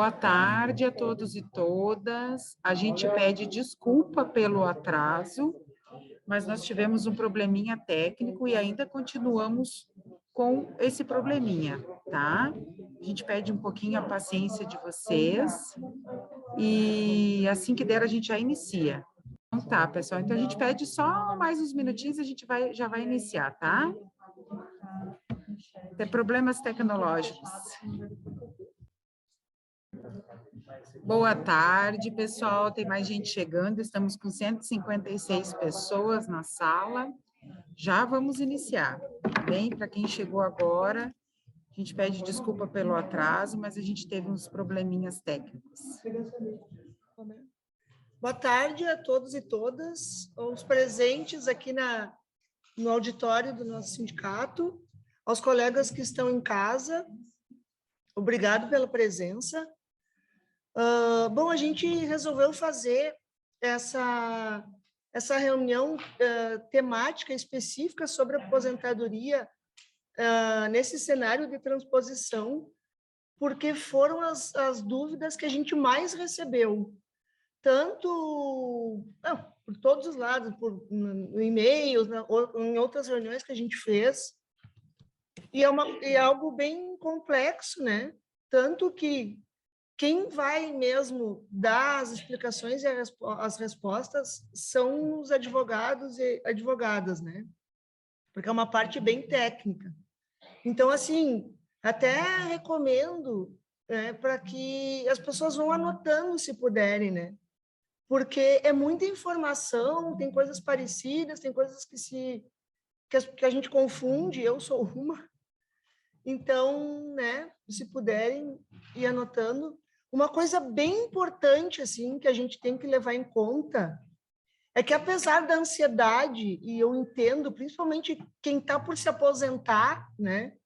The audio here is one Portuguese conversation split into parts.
Boa tarde a todos e todas. A gente pede desculpa pelo atraso, mas nós tivemos um probleminha técnico e ainda continuamos com esse probleminha, tá? A gente pede um pouquinho a paciência de vocês e assim que der a gente já inicia. Então tá, pessoal. Então a gente pede só mais uns minutinhos e a gente já vai iniciar, tá? Tem problemas tecnológicos. Boa tarde, pessoal. Tem mais gente chegando. Estamos com 156 pessoas na sala. Já vamos iniciar, tá bem? Para quem chegou agora, a gente pede desculpa pelo atraso, mas a gente teve uns probleminhas técnicos. Boa tarde a todos e todas, os presentes aqui no auditório do nosso sindicato, aos colegas que estão em casa. Obrigado pela presença. Bom, a gente resolveu fazer essa reunião temática específica sobre a aposentadoria nesse cenário de transposição, porque foram as dúvidas que a gente mais recebeu, tanto por todos os lados, no e-mails, em outras reuniões que a gente fez, e é algo bem complexo, né? Tanto que quem vai mesmo dar as explicações e as respostas são os advogados e advogadas, né? Porque é uma parte bem técnica. Então, assim, até recomendo para que as pessoas vão anotando, se puderem, né? Porque é muita informação, tem coisas parecidas, tem coisas que a gente confunde, eu sou uma. Então, né, se puderem ir anotando. Uma coisa bem importante, assim, que a gente tem que levar em conta é que, apesar da ansiedade, e eu entendo, principalmente quem está por se aposentar, né,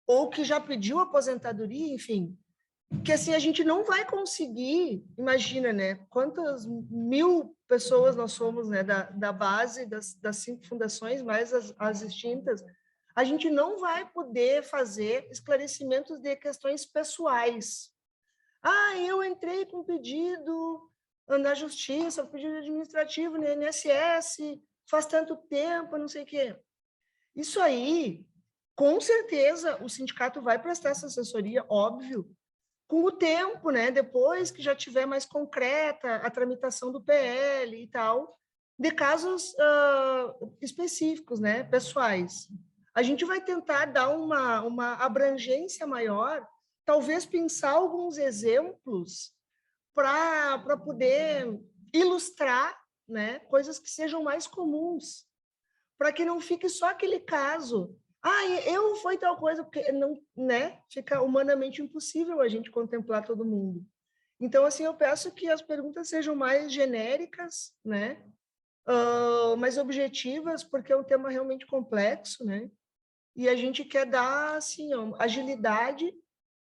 ou que já pediu aposentadoria, enfim, que assim a gente não vai conseguir, imagina, né, quantas mil pessoas nós somos, né, da base das 5 fundações, mais as extintas, a gente não vai poder fazer esclarecimentos de questões pessoais. Eu entrei com pedido na justiça, pedido administrativo no INSS, faz tanto tempo, não sei o quê. Isso aí, com certeza, o sindicato vai prestar essa assessoria, óbvio, com o tempo, né? Depois que já tiver mais concreta a tramitação do PL e tal, de casos específicos, né? Pessoais. A gente vai tentar dar uma abrangência maior, talvez pensar alguns exemplos para poder ilustrar, né? Coisas que sejam mais comuns, para que não fique só aquele caso. Eu fui tal coisa, porque não, né? Fica humanamente impossível a gente contemplar todo mundo. Então, assim, eu peço que as perguntas sejam mais genéricas, né? Mais objetivas, porque é um tema realmente complexo, né? E a gente quer dar, assim, agilidade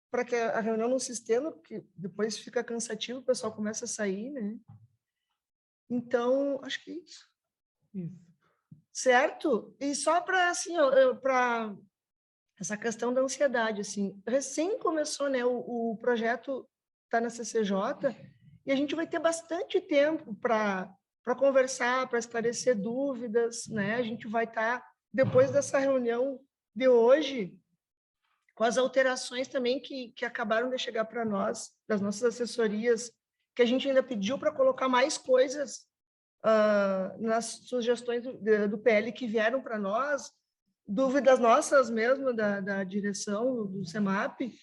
para que a reunião não se estenda, porque depois fica cansativo, o pessoal começa a sair, né? Então, acho que é isso. Certo? E só para, assim, para essa questão da ansiedade, assim, recém começou, né, o projeto está na CCJ, e a gente vai ter bastante tempo para conversar, para esclarecer dúvidas, né? A gente vai estar, depois dessa reunião de hoje, com as alterações também que acabaram de chegar para nós, das nossas assessorias, que a gente ainda pediu para colocar mais coisas nas sugestões do PL que vieram para nós, dúvidas nossas mesmo, da direção do CEMAP,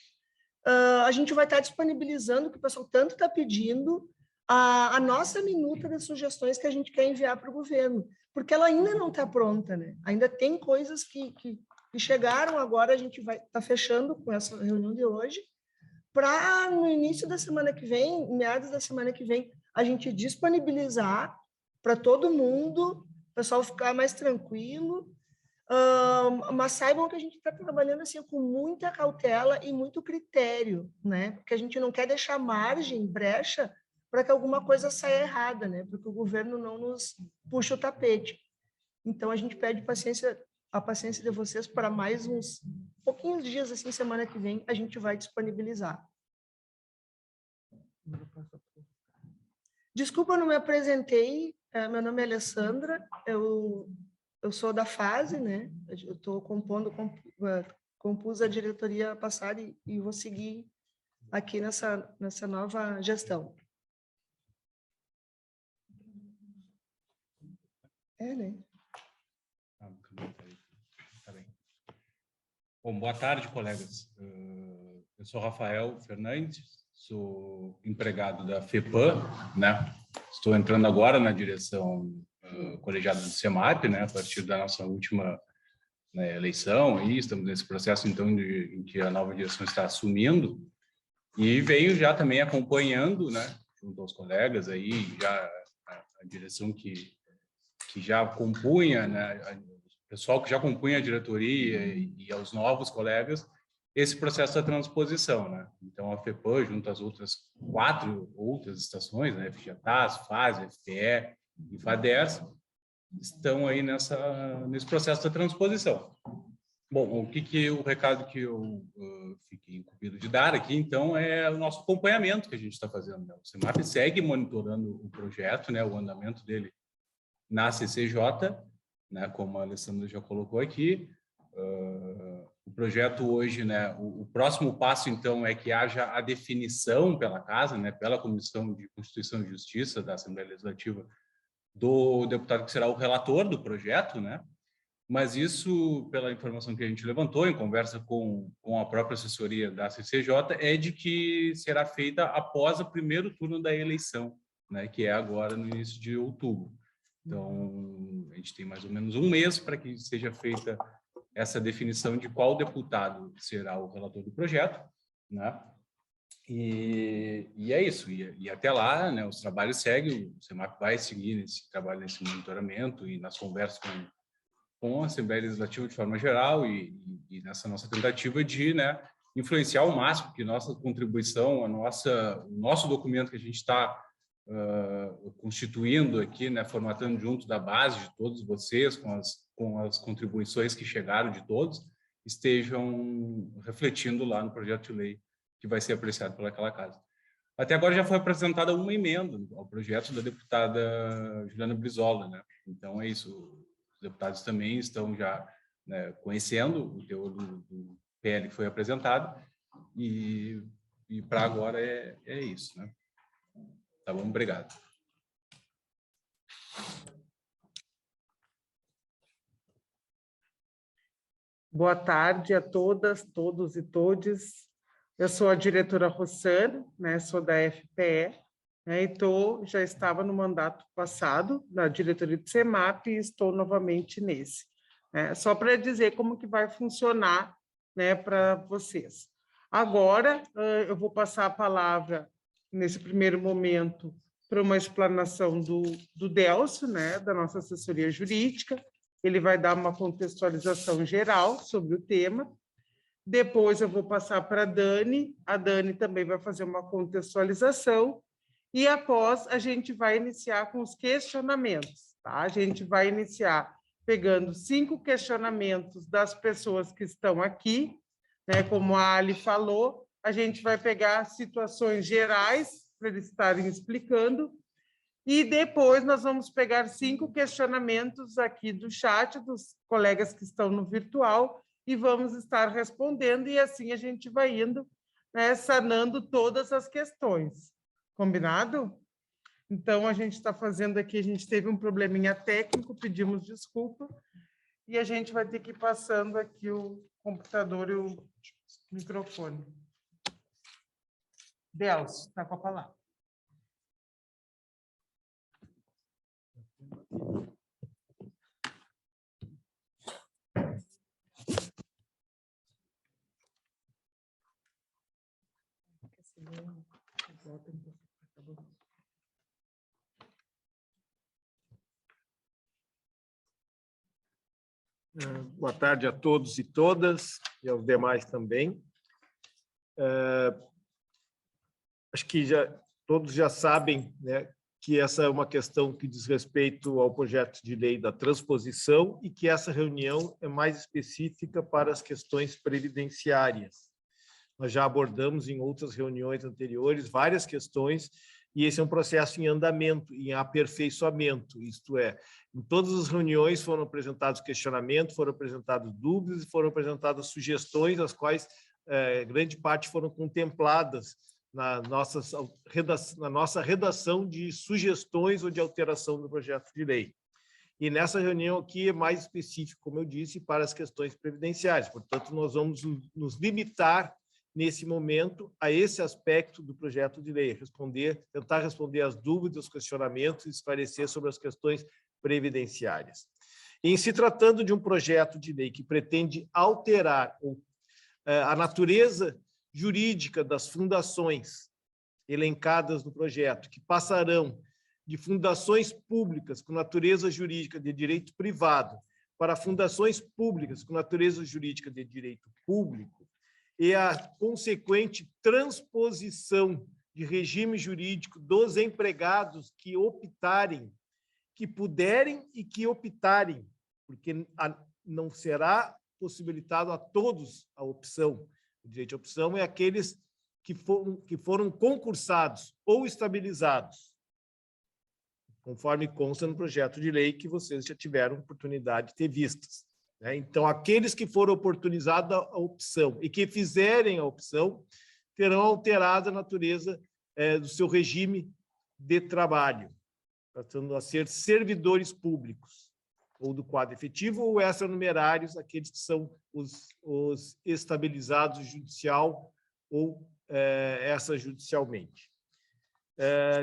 a gente vai estar disponibilizando, que o pessoal tanto está pedindo, a nossa minuta das sugestões que a gente quer enviar para o governo, porque ela ainda não está pronta, né? Ainda tem coisas que chegaram agora, a gente vai estar fechando com essa reunião de hoje, para no início da semana que vem, meados da semana que vem, a gente disponibilizar para todo mundo, o pessoal ficar mais tranquilo, mas saibam que a gente está trabalhando assim com muita cautela e muito critério, né? Porque a gente não quer deixar margem, brecha, para que alguma coisa saia errada, né? Porque o governo não nos puxa o tapete. Então, a gente pede a paciência de vocês para mais uns pouquinhos dias, assim, semana que vem, a gente vai disponibilizar. Desculpa, eu não me apresentei. Meu nome é Alessandra, eu sou da FASE, né? Eu estou compus a diretoria passada e vou seguir aqui nessa nova gestão. Né? Tá bem. Bom, boa tarde, colegas. Eu sou Rafael Fernandes, sou empregado da FEPAM, né? Estou entrando agora na direção colegiada do CEMAP, né? A partir da nossa última, né, eleição, e estamos nesse processo, então, em que a nova direção está assumindo, e venho já também acompanhando, né, junto aos colegas aí, já a direção que já compunha, né, o pessoal que já compunha a diretoria e aos novos colegas, esse processo da transposição, né? Então, a FEPAM, junto às outras 4 outras estações, né, FGTAS, FASE, FPE e FADERS, estão aí nesse processo da transposição. Bom, o recado que eu fiquei incumbido de dar aqui, então, é o nosso acompanhamento que a gente está fazendo, né? O CEMAP segue monitorando o projeto, né, o andamento dele na CCJ, né, como a Alessandra já colocou aqui. O projeto hoje, né, o próximo passo, então, é que haja a definição pela Casa, né, pela Comissão de Constituição e Justiça da Assembleia Legislativa, do deputado que será o relator do projeto, né? Mas isso, pela informação que a gente levantou em conversa com a própria assessoria da CCJ, é de que será feita após o primeiro turno da eleição, né, que é agora no início de outubro. Então, a gente tem mais ou menos um mês para que seja feita essa definição de qual deputado será o relator do projeto, né? E é isso. E até lá, né, os trabalhos seguem, o CEMAP vai seguir nesse trabalho, nesse monitoramento e nas conversas com a Assembleia Legislativa de forma geral e nessa nossa tentativa de, né, influenciar ao máximo que nossa contribuição, o nosso documento que a gente está constituindo aqui, né, formatando junto da base de todos vocês, com as contribuições que chegaram de todos, estejam refletindo lá no projeto de lei que vai ser apreciado pelaquela casa. Até agora já foi apresentada uma emenda ao projeto da deputada Juliana Brizola, né? Então é isso, os deputados também estão já, né, conhecendo o teor do PL que foi apresentado e para agora é isso, né? Tá bom, obrigado. Boa tarde a todas, todos e todes. Eu sou a diretora Rossana, né, sou da FPE, né, e já estava no mandato passado na diretoria do CEMAP e estou novamente nesse. Né, só para dizer como que vai funcionar, né, para vocês. Agora, eu vou passar a palavra, nesse primeiro momento, para uma explanação do Delcio, né, da nossa assessoria jurídica. Ele vai dar uma contextualização geral sobre o tema. Depois eu vou passar para a Dani também vai fazer uma contextualização, e após a gente vai iniciar com os questionamentos. Tá? A gente vai iniciar pegando 5 questionamentos das pessoas que estão aqui, né? Como a Ali falou, a gente vai pegar situações gerais para eles estarem explicando, e depois nós vamos pegar 5 questionamentos aqui do chat, dos colegas que estão no virtual, e vamos estar respondendo, e assim a gente vai indo, né, sanando todas as questões. Combinado? Então, a gente está fazendo aqui, a gente teve um probleminha técnico, pedimos desculpa, e a gente vai ter que ir passando aqui o computador e o microfone. Delcio, está com a palavra. Boa tarde a todos e todas, e aos demais também. Acho que todos já sabem, né, que essa é uma questão que diz respeito ao projeto de lei da transposição e que essa reunião é mais específica para as questões previdenciárias. Nós já abordamos em outras reuniões anteriores várias questões e esse é um processo em andamento, em aperfeiçoamento, isto é, em todas as reuniões foram apresentados questionamentos, foram apresentadas dúvidas e foram apresentadas sugestões, as quais grande parte foram contempladas na nossa redação de sugestões ou de alteração do projeto de lei. E nessa reunião aqui é mais específico, como eu disse, para as questões previdenciárias. Portanto, nós vamos nos limitar, nesse momento, a esse aspecto do projeto de lei, tentar responder às dúvidas, os questionamentos e esclarecer sobre as questões previdenciárias. Em se tratando de um projeto de lei que pretende alterar a natureza jurídica das fundações elencadas no projeto, que passarão de fundações públicas com natureza jurídica de direito privado para fundações públicas com natureza jurídica de direito público, e a consequente transposição de regime jurídico dos empregados que optarem, que puderem e que optarem, porque não será possibilitado a todos a opção. O direito de opção é aqueles que foram concursados ou estabilizados, conforme consta no projeto de lei que vocês já tiveram oportunidade de ter vistas. Então, aqueles que foram oportunizados a opção e que fizerem a opção terão alterado a natureza do seu regime de trabalho, passando a ser servidores públicos, ou do quadro efetivo, ou extranumerários, aqueles que são os estabilizados judicial ou extrajudicialmente.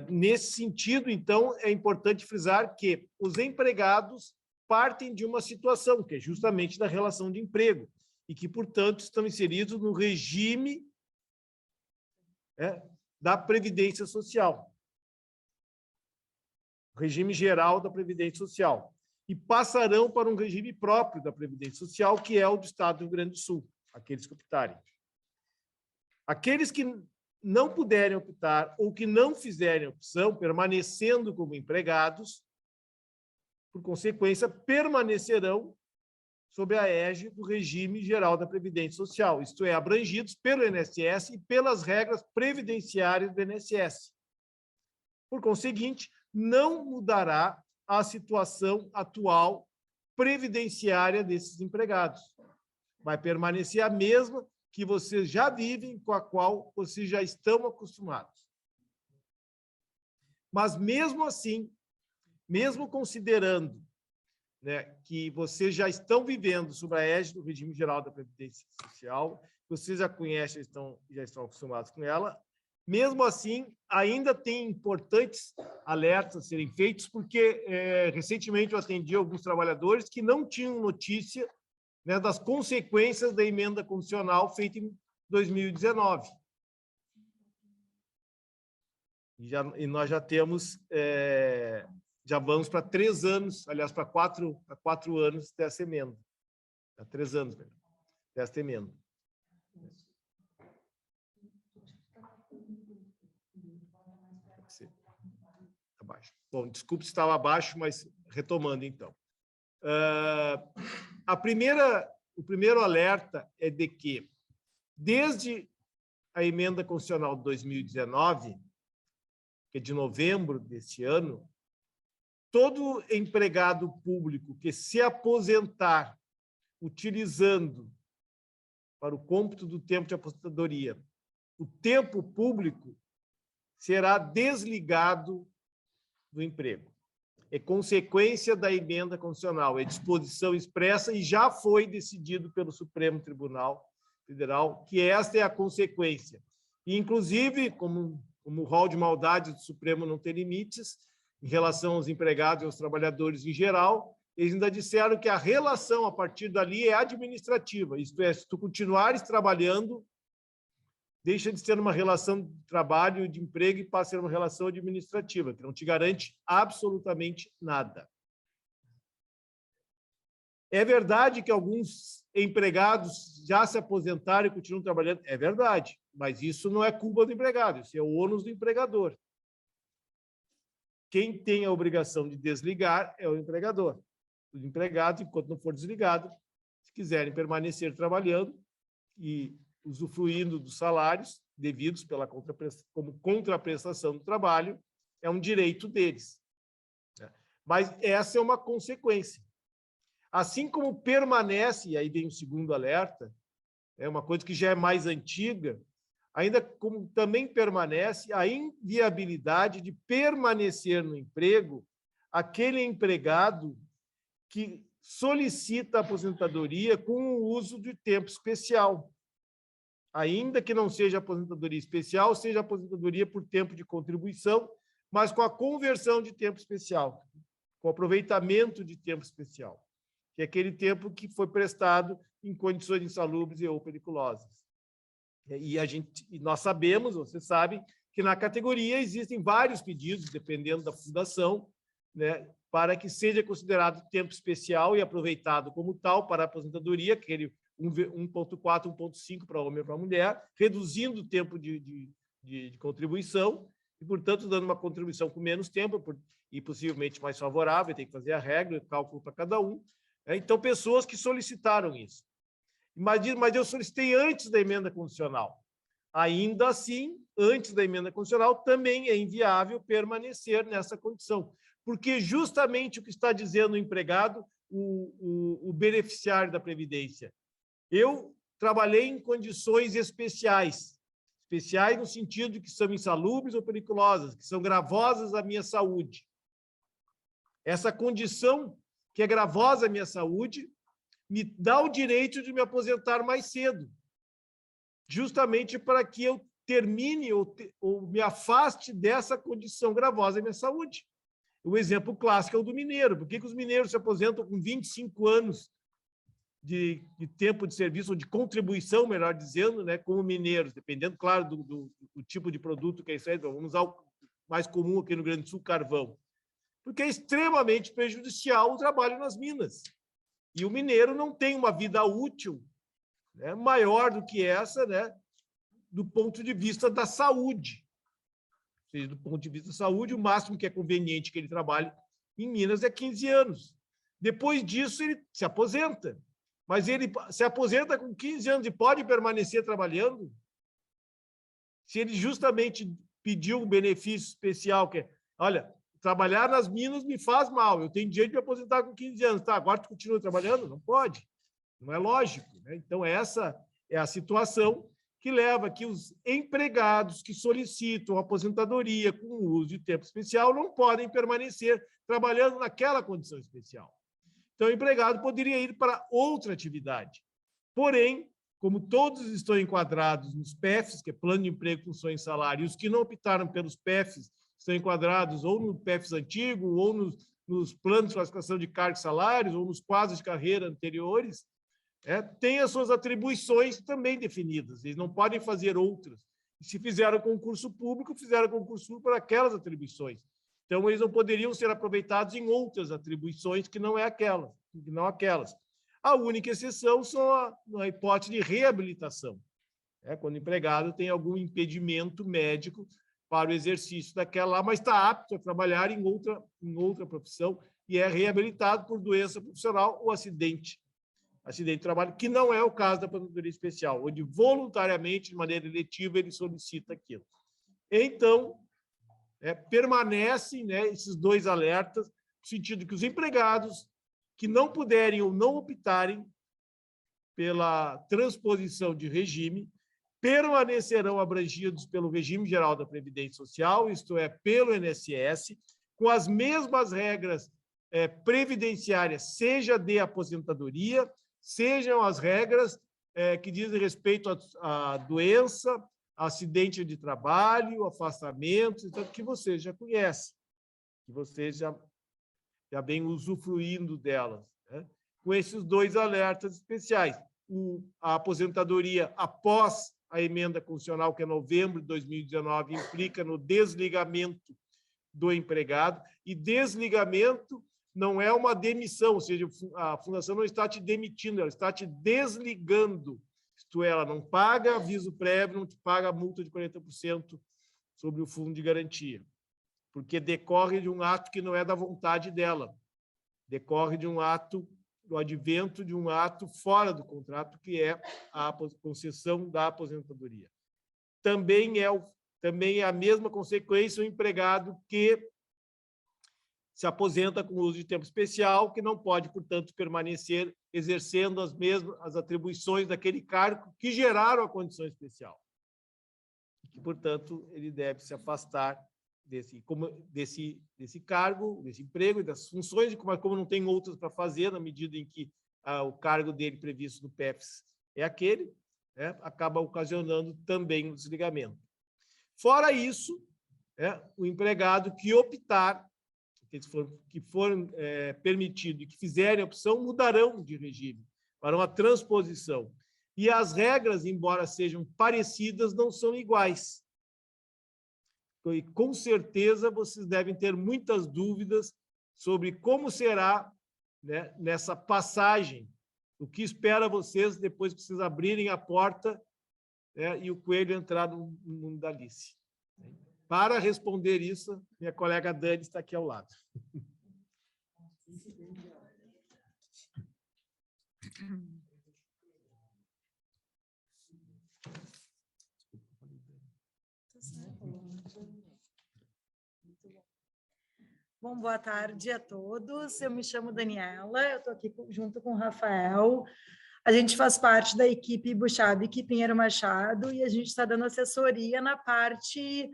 Nesse sentido, então, é importante frisar que os empregados partem de uma situação, que é justamente da relação de emprego, e que, portanto, estão inseridos no regime da Previdência Social, o regime geral da Previdência Social, e passarão para um regime próprio da Previdência Social, que é o do Estado do Rio Grande do Sul, aqueles que optarem. Aqueles que não puderem optar ou que não fizerem opção, permanecendo como empregados, por consequência, permanecerão sob a égide do regime geral da Previdência Social, isto é, abrangidos pelo INSS e pelas regras previdenciárias do INSS. Por conseguinte, não mudará a situação atual previdenciária desses empregados. Vai permanecer a mesma que vocês já vivem, com a qual vocês já estão acostumados. Mas, mesmo assim, mesmo considerando, né, que vocês já estão vivendo sob a égide do regime geral da Previdência Social, vocês já conhecem, já estão acostumados com ela, mesmo assim, ainda tem importantes alertas a serem feitos, porque recentemente eu atendi alguns trabalhadores que não tinham notícia, né, das consequências da emenda constitucional feita em 2019. E nós já temos, já vamos para 3 anos, aliás, para 4 anos dessa emenda. Há 3 anos, dessa emenda. Abaixo. Bom, desculpe se estava abaixo, mas retomando, então. O primeiro alerta é de que, desde a emenda constitucional de 2019, que é de novembro deste ano, todo empregado público que se aposentar utilizando, para o cômputo do tempo de aposentadoria, o tempo público, será desligado do emprego. É consequência da emenda constitucional, é disposição expressa e já foi decidido pelo Supremo Tribunal Federal que esta é a consequência. E, inclusive, como o rol de maldade do Supremo não tem limites, em relação aos empregados e aos trabalhadores em geral, eles ainda disseram que a relação a partir dali é administrativa, isto é, se tu continuares trabalhando, deixa de ser uma relação de trabalho, de emprego, e passa a ser uma relação administrativa, que não te garante absolutamente nada. É verdade que alguns empregados já se aposentaram e continuam trabalhando, é verdade, mas isso não é culpa do empregado, isso é o ônus do empregador. quem tem a obrigação de desligar é o empregador. Os empregados, enquanto não for desligado, se quiserem permanecer trabalhando e usufruindo dos salários devidos como contraprestação do trabalho, é um direito deles. Mas essa é uma consequência. Assim como permanece, e aí vem o segundo alerta, é uma coisa que já é mais antiga, ainda como também permanece a inviabilidade de permanecer no emprego aquele empregado que solicita aposentadoria com o uso de tempo especial. Ainda que não seja aposentadoria especial, seja aposentadoria por tempo de contribuição, mas com a conversão de tempo especial, com aproveitamento de tempo especial, que é aquele tempo que foi prestado em condições insalubres ou periculosas. E nós sabemos, você sabe, que na categoria existem vários pedidos, dependendo da fundação, né, para que seja considerado tempo especial e aproveitado como tal para a aposentadoria, aquele 1.4, 1.5 para homem e para mulher, reduzindo o tempo de contribuição e, portanto, dando uma contribuição com menos tempo e possivelmente mais favorável, tem que fazer a regra, o cálculo para cada um. Então, pessoas que solicitaram isso. Mas eu solicitei antes da emenda constitucional. Ainda assim, antes da emenda constitucional, também é inviável permanecer nessa condição, porque justamente o que está dizendo o empregado, o beneficiário da Previdência. Eu trabalhei em condições especiais no sentido de que são insalubres ou periculosas, que são gravosas à minha saúde. Essa condição que é gravosa à minha saúde me dá o direito de me aposentar mais cedo, justamente para que eu termine ou me afaste dessa condição gravosa à minha saúde. O exemplo clássico é o do mineiro. Por que os mineiros se aposentam com 25 anos de tempo de serviço, ou de contribuição, melhor dizendo, né, como mineiros, dependendo, claro, do tipo de produto que é isso aí. Vamos usar o mais comum aqui no Rio Grande do Sul, carvão. Porque é extremamente prejudicial o trabalho nas minas. E o mineiro não tem uma vida útil, né, maior do que essa, né, do ponto de vista da saúde. Ou seja, do ponto de vista da saúde, o máximo que é conveniente que ele trabalhe em Minas é 15 anos. Depois disso, ele se aposenta. Mas ele se aposenta com 15 anos e pode permanecer trabalhando? Se ele justamente pediu um benefício especial, que é, olha, trabalhar nas minas me faz mal, eu tenho direito de me aposentar com 15 anos. Tá, agora tu continua trabalhando? Não pode. Não é lógico, né? Então, essa é a situação que leva que os empregados que solicitam aposentadoria com o uso de tempo especial não podem permanecer trabalhando naquela condição especial. Então, o empregado poderia ir para outra atividade. Porém, como todos estão enquadrados nos PEFs, que é Plano de Emprego, Funções e Salário, e os que não optaram pelos PEFs estão enquadrados ou no PEFs antigo, ou nos planos de classificação de cargos e salários, ou nos quadros de carreira anteriores, têm as suas atribuições também definidas. Eles não podem fazer outras. E se fizeram concurso público, fizeram concurso público para aquelas atribuições. Então, eles não poderiam ser aproveitados em outras atribuições que não aquelas. A única exceção são a hipótese de reabilitação, quando o empregado tem algum impedimento médico para o exercício daquela lá, mas está apto a trabalhar em outra profissão e é reabilitado por doença profissional ou acidente de trabalho, que não é o caso da aposentadoria especial, onde voluntariamente, de maneira eletiva, ele solicita aquilo. Então, permanecem, né, esses dois alertas, no sentido que os empregados que não puderem ou não optarem pela transposição de regime permanecerão abrangidos pelo regime geral da Previdência Social, isto é, pelo INSS, com as mesmas regras previdenciárias, seja de aposentadoria, sejam as regras que dizem respeito à doença, acidente de trabalho, afastamento, tanto que vocês já conhecem, que vocês já vêm usufruindo delas, né? Com esses dois alertas especiais. A aposentadoria após a emenda constitucional, que é novembro de 2019, implica no desligamento do empregado, e desligamento não é uma demissão, ou seja, a fundação não está te demitindo, ela está te desligando. Isto é, ela não paga aviso prévio, não te paga a multa de 40% sobre o fundo de garantia. porque decorre de um ato que não é da vontade dela, decorre de um ato, do advento de um ato fora do contrato, que é a concessão da aposentadoria. Também é a mesma consequência o empregado que se aposenta com uso de tempo especial, que não pode, portanto, permanecer exercendo as atribuições daquele cargo que geraram a condição especial. E, portanto, ele deve se afastar desse cargo, desse emprego e das funções, mas como não tem outras para fazer, na medida em que o cargo dele previsto no PEPS é aquele, né, acaba ocasionando também o desligamento. Fora isso, o empregado que optar, que for permitido e que fizerem a opção, mudarão de regime para uma transposição. E as regras, embora sejam parecidas, não são iguais. E, com certeza, vocês devem ter muitas dúvidas sobre como será, né, nessa passagem, o que espera vocês depois que vocês abrirem a porta, né, e o coelho entrar no mundo da Alice. Para responder isso, minha colega Dani está aqui ao lado. Bom, boa tarde a todos. Eu me chamo Daniela, eu estou aqui junto com o Rafael. A gente faz parte da equipe Buchabic Pinheiro Machado e a gente está dando assessoria na parte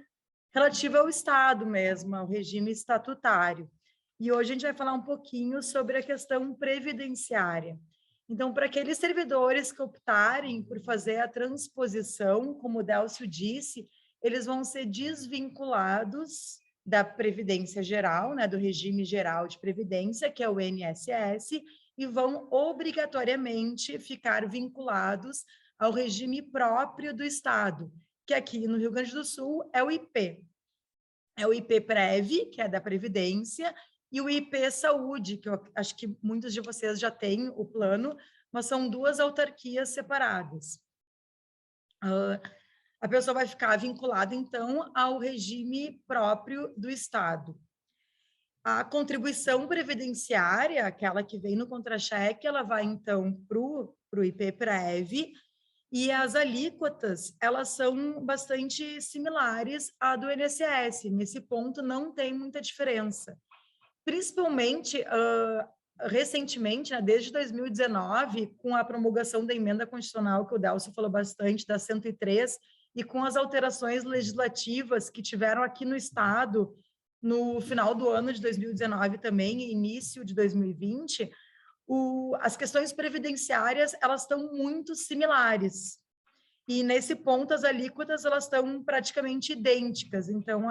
relativa ao Estado mesmo, ao regime estatutário. E hoje a gente vai falar um pouquinho sobre a questão previdenciária. Então, para aqueles servidores que optarem por fazer a transposição, como o Délcio disse, eles vão ser desvinculados da Previdência Geral, né, do regime geral de previdência, que é o INSS, e vão obrigatoriamente ficar vinculados ao regime próprio do Estado, que aqui no Rio Grande do Sul é o IP. É o IPPrev, que é da Previdência, e o IP Saúde, que eu acho que muitos de vocês já têm o plano, mas são duas autarquias separadas. A pessoa vai ficar vinculada, então, ao regime próprio do Estado. A contribuição previdenciária, aquela que vem no contra-cheque, ela vai, então, para o IPPrev, e as alíquotas, elas são bastante similares à do INSS. Nesse ponto, não tem muita diferença. Principalmente, recentemente, né, desde 2019, com a promulgação da emenda constitucional, que o Délcio falou bastante, da 103, e com as alterações legislativas que tiveram aqui no Estado, no final do ano de 2019 também, e início de 2020, as questões previdenciárias, elas estão muito similares. E, nesse ponto, as alíquotas, elas estão praticamente idênticas. Então,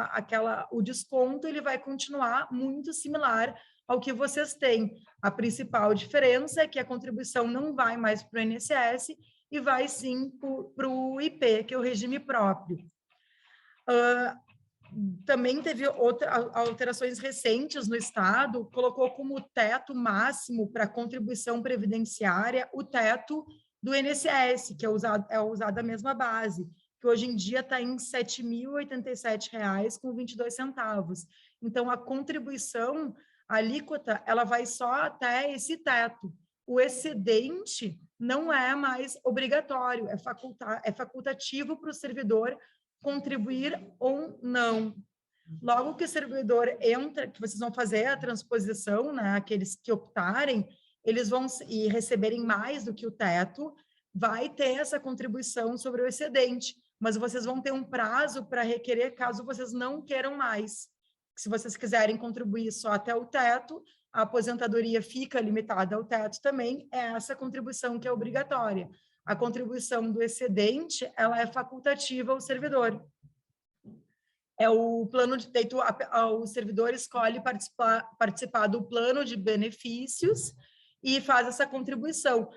o desconto, ele vai continuar muito similar ao que vocês têm. A principal diferença é que a contribuição não vai mais para o INSS e vai, sim, para o IP, que é o regime próprio. Também teve alterações recentes no Estado, colocou como teto máximo para a contribuição previdenciária o teto do INSS, que é usado a mesma base, que hoje em dia está em R$ 7.087,22. Então, a contribuição, a alíquota, ela vai só até esse teto. O excedente não é mais obrigatório, é facultativo para o servidor contribuir ou não. Logo que o servidor entra, que vocês vão fazer a transposição, né, aqueles que optarem, eles vão e receberem mais do que o teto, vai ter essa contribuição sobre o excedente, mas vocês vão ter um prazo para requerer caso vocês não queiram mais. Se vocês quiserem contribuir só até o teto, a aposentadoria fica limitada ao teto também, é essa contribuição que é obrigatória. A contribuição do excedente, ela é facultativa ao servidor. É o plano de feito, o servidor escolhe participar do plano de benefícios e faz essa contribuição.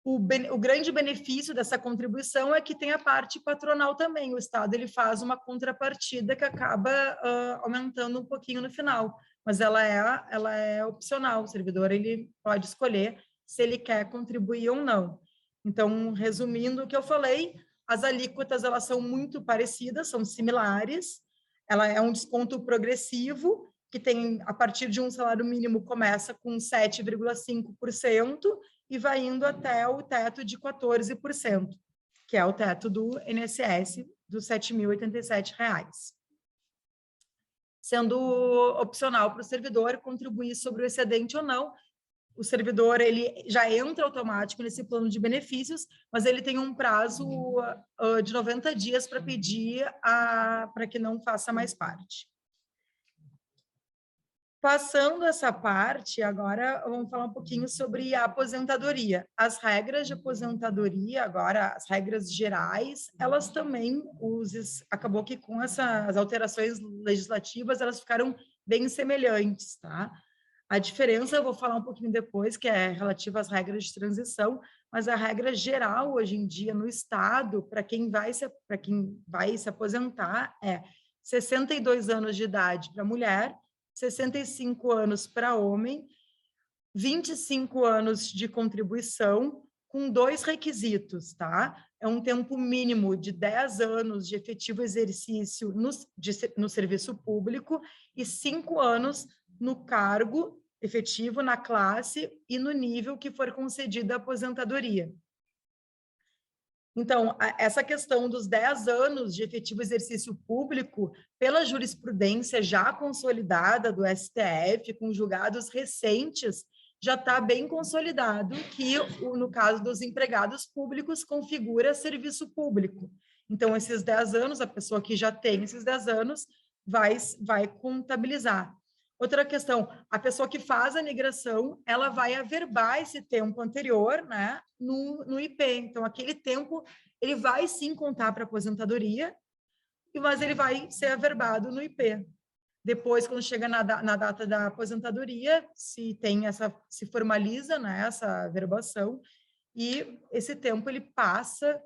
O grande benefício dessa contribuição é que tem a parte patronal também. O Estado, ele faz uma contrapartida que acaba aumentando um pouquinho no final, mas ela é opcional. O servidor, ele pode escolher se ele quer contribuir ou não. Então, resumindo o que eu falei, as alíquotas, elas são muito parecidas, são similares. ela é um desconto progressivo, que tem, a partir de um salário mínimo, começa com 7,5% e vai indo até o teto de 14%, que é o teto do INSS, dos R$ 7.087, sendo opcional para o servidor contribuir sobre o excedente ou não. O servidor ele já entra automático nesse plano de benefícios, mas ele tem um prazo de 90 dias para pedir para que não faça mais parte. Passando essa parte, agora vamos falar um pouquinho sobre a aposentadoria. As regras de aposentadoria, agora, as regras gerais, elas também, acabou que com as alterações legislativas, elas ficaram bem semelhantes, tá? A diferença, eu vou falar um pouquinho depois, que é relativa às regras de transição, mas a regra geral, hoje em dia, no Estado, para quem vai se aposentar, é 62 anos de idade para mulher, 65 anos para homem, 25 anos de contribuição, com 2 requisitos, tá? É um tempo mínimo de 10 anos de efetivo exercício no serviço público e 5 anos no cargo efetivo, na classe e no nível que for concedida a aposentadoria. Então, essa questão dos 10 anos de efetivo exercício público, pela jurisprudência já consolidada do STF, com julgados recentes, já está bem consolidado que, no caso dos empregados públicos, configura serviço público. Então, esses 10 anos, a pessoa que já tem esses 10 anos vai contabilizar. Outra questão, a pessoa que faz a migração, ela vai averbar esse tempo anterior, né, no IP. Então, aquele tempo, ele vai sim contar para a aposentadoria, mas ele vai ser averbado no IP. Depois, quando chega na data da aposentadoria, se formaliza, né, essa averbação, e esse tempo ele passa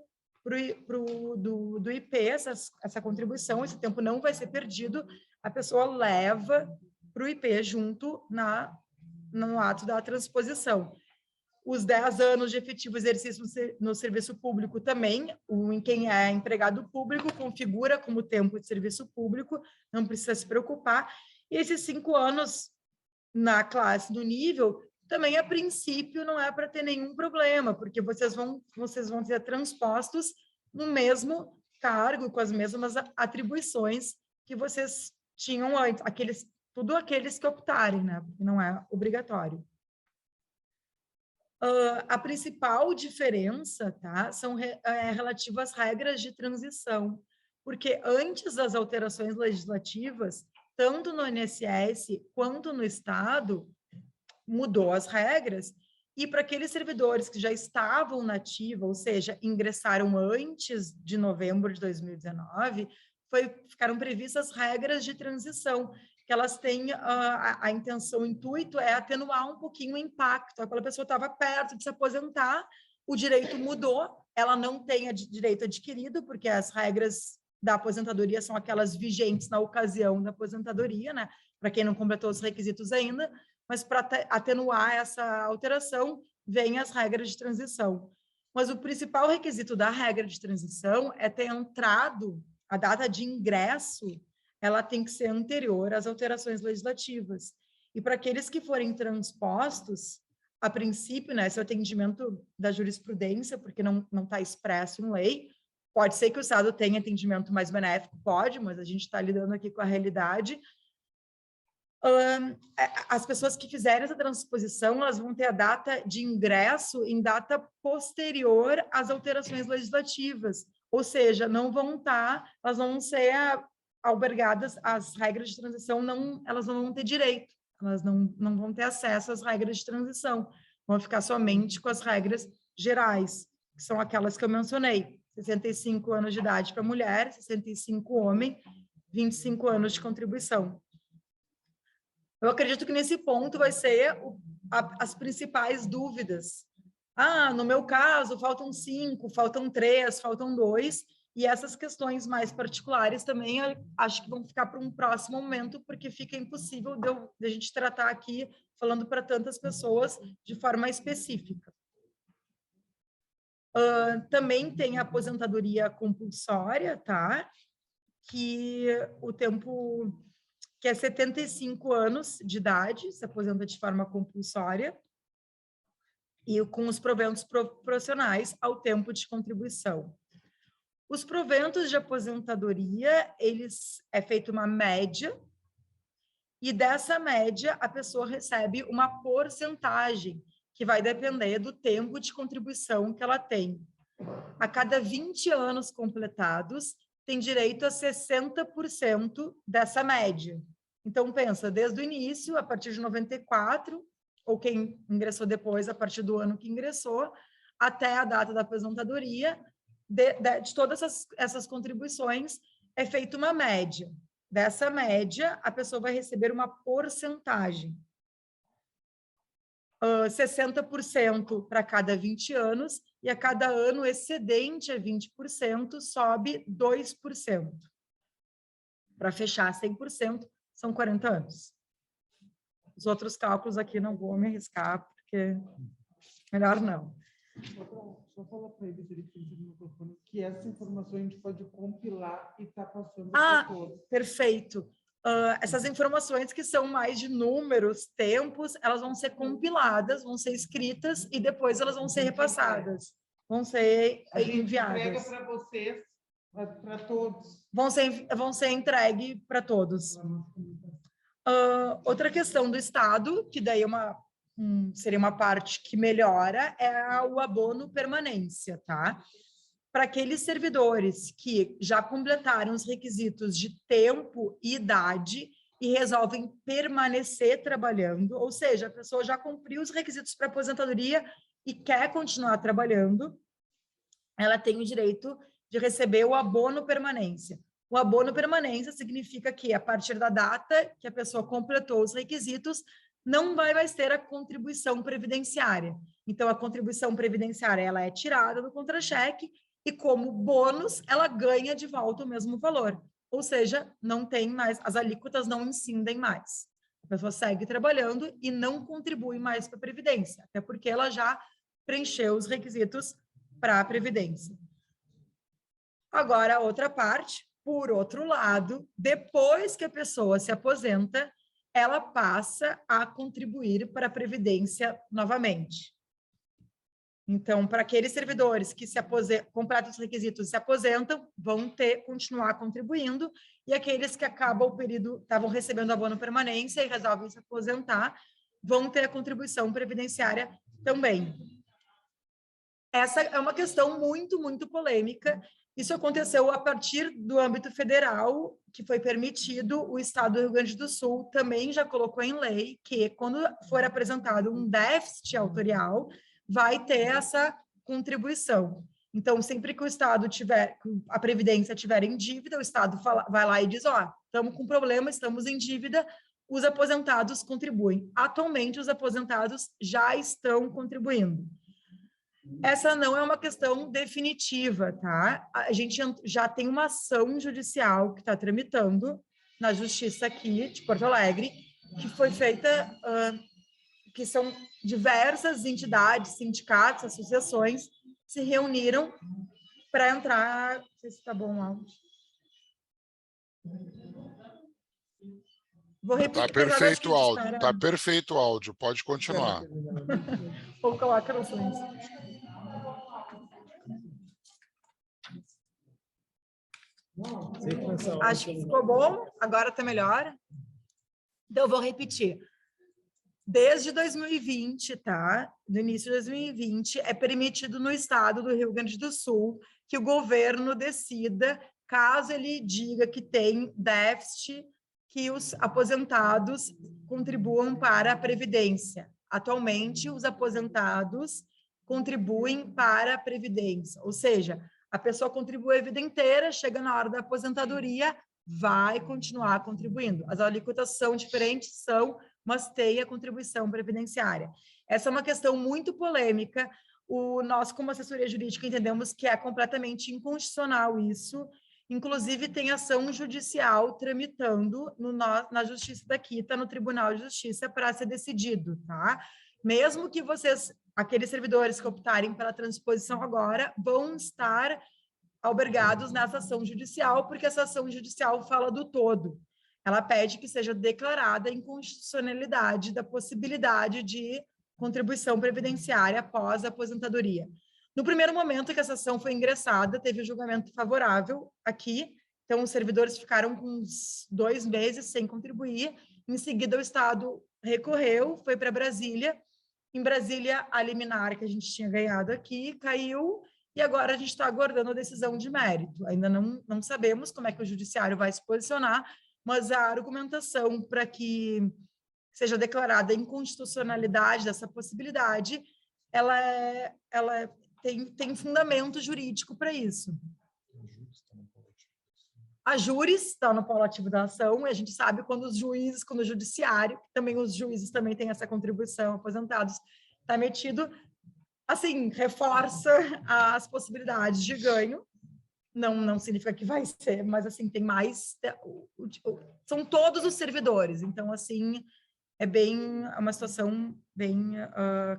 do IP, essa contribuição, esse tempo não vai ser perdido, a pessoa leva para o IP junto no ato da transposição. Os 10 anos de efetivo exercício no serviço público também, quem é empregado público configura como tempo de serviço público, não precisa se preocupar. E esses 5 anos na classe do nível, também a princípio não é para ter nenhum problema, porque vocês vão ser transpostos no mesmo cargo, com as mesmas atribuições que vocês tinham antes, tudo aqueles que optarem, né? Porque não é obrigatório. A principal diferença, tá, são relativa às regras de transição, porque antes das alterações legislativas, tanto no INSS quanto no Estado, mudou as regras, e para aqueles servidores que já estavam na ativa, ou seja, ingressaram antes de novembro de 2019, ficaram previstas regras de transição, que elas têm a intenção, o intuito é atenuar um pouquinho o impacto. Aquela pessoa estava perto de se aposentar, o direito mudou, ela não tem direito adquirido, porque as regras da aposentadoria são aquelas vigentes na ocasião da aposentadoria, né? Para quem não completou os requisitos ainda, mas para atenuar essa alteração, vêm as regras de transição. Mas o principal requisito da regra de transição é ter entrado, a data de ingresso, ela tem que ser anterior às alterações legislativas. E para aqueles que forem transpostos, a princípio, né, esse é o atendimento da jurisprudência, porque não está expresso em lei, pode ser que o Estado tenha atendimento mais benéfico, pode, mas a gente está lidando aqui com a realidade. As pessoas que fizerem essa transposição, elas vão ter a data de ingresso em data posterior às alterações legislativas, ou seja, elas não vão ser albergadas, as regras de transição, elas não vão ter direito, elas não vão ter acesso às regras de transição, vão ficar somente com as regras gerais, que são aquelas que eu mencionei, 65 anos de idade para mulher, 65 homem, 25 anos de contribuição. Eu acredito que nesse ponto vai ser as principais dúvidas. No meu caso, faltam 5, faltam 3, faltam 2, e essas questões mais particulares também acho que vão ficar para um próximo momento, porque fica impossível de a gente tratar aqui, falando para tantas pessoas, de forma específica. Também tem a aposentadoria compulsória, tá? que o tempo que é 75 anos de idade, se aposenta de forma compulsória, e com os proventos proporcionais ao tempo de contribuição. Os proventos de aposentadoria, é feita uma média, e dessa média a pessoa recebe uma porcentagem, que vai depender do tempo de contribuição que ela tem. A cada 20 anos completados, tem direito a 60% dessa média. Então, pensa, desde o início, a partir de 94, ou quem ingressou depois, a partir do ano que ingressou, até a data da aposentadoria, de todas essas contribuições, é feita uma média. Dessa média, a pessoa vai receber uma porcentagem. 60% para cada 20 anos, e a cada ano excedente a 20%, sobe 2%. Para fechar 100%, são 40 anos. Os outros cálculos aqui não vou me arriscar, porque melhor não. Só falar para ele direitinho no microfone que essa informação a gente pode compilar e está passando Ah, para todos. perfeito. Essas informações que são mais de números, tempos, elas vão ser compiladas, vão ser escritas e depois elas vão ser repassadas, vão ser enviadas. Entrega para vocês, para todos. Vão ser entregue para todos. Outra questão do Estado, que daí seria uma parte que melhora, é o abono permanência, tá? Para aqueles servidores que já completaram os requisitos de tempo e idade e resolvem permanecer trabalhando, ou seja, a pessoa já cumpriu os requisitos para aposentadoria e quer continuar trabalhando, ela tem o direito de receber o abono permanência. O abono permanência significa que, a partir da data que a pessoa completou os requisitos, não vai mais ter a contribuição previdenciária. Então, a contribuição previdenciária ela é tirada do contra-cheque e, como bônus, ela ganha de volta o mesmo valor. Ou seja, não tem mais, as alíquotas não incidem mais. A pessoa segue trabalhando e não contribui mais para a Previdência, até porque ela já preencheu os requisitos para a Previdência. Agora, a outra parte, por outro lado, depois que a pessoa se aposenta, ela passa a contribuir para a Previdência novamente. Então, para aqueles servidores que completam os requisitos e se aposentam, vão continuar contribuindo, e aqueles que acabam o período, estavam recebendo abono permanência e resolvem se aposentar, vão ter a contribuição previdenciária também. Essa é uma questão muito, muito polêmica. Isso aconteceu a partir do âmbito federal, que foi permitido. O Estado do Rio Grande do Sul também já colocou em lei que, quando for apresentado um déficit autorial, vai ter essa contribuição. Então, sempre que o Estado a Previdência tiver em dívida, o Estado vai lá e diz, estamos com problema, estamos em dívida, os aposentados contribuem. Atualmente, os aposentados já estão contribuindo. Essa não é uma questão definitiva, tá? A gente já tem uma ação judicial que está tramitando na Justiça aqui de Porto Alegre, que foi feita, que são diversas entidades, sindicatos, associações, se reuniram para entrar... Não sei se está bom o áudio. Vou repetir. Está perfeito o áudio, está perfeito o áudio, pode continuar. Ou coloca no silêncio. Acho que ficou bom, agora está melhor. Então, eu vou repetir. Desde 2020, tá? Do início de 2020, é permitido no Estado do Rio Grande do Sul que o governo decida, caso ele diga que tem déficit, que os aposentados contribuam para a Previdência. Atualmente, os aposentados contribuem para a Previdência, ou seja, a pessoa contribui a vida inteira, chega na hora da aposentadoria, vai continuar contribuindo. As alíquotas são diferentes, mas tem a contribuição previdenciária. Essa é uma questão muito polêmica. Nós, como assessoria jurídica, entendemos que é completamente inconstitucional isso. Inclusive, tem ação judicial tramitando na Justiça daqui, está no Tribunal de Justiça para ser decidido, tá? Mesmo que aqueles servidores que optarem pela transposição agora, vão estar albergados nessa ação judicial, porque essa ação judicial fala do todo. Ela pede que seja declarada a inconstitucionalidade da possibilidade de contribuição previdenciária após a aposentadoria. No primeiro momento que essa ação foi ingressada, teve o julgamento favorável aqui, então os servidores ficaram com uns 2 meses sem contribuir. Em seguida, o Estado recorreu, foi para Brasília. Em Brasília, a liminar que a gente tinha ganhado aqui caiu, e agora a gente está aguardando a decisão de mérito. Ainda não sabemos como é que o judiciário vai se posicionar, mas a argumentação para que seja declarada a inconstitucionalidade dessa possibilidade, ela tem fundamento jurídico para isso. A júris está no polo ativo da ação, e a gente sabe quando os juízes, quando o judiciário, também os juízes também têm essa contribuição, aposentados, está metido, assim, reforça as possibilidades de ganho. Não significa que vai ser, mas assim, tem mais, são todos os servidores, então assim, é uma situação bem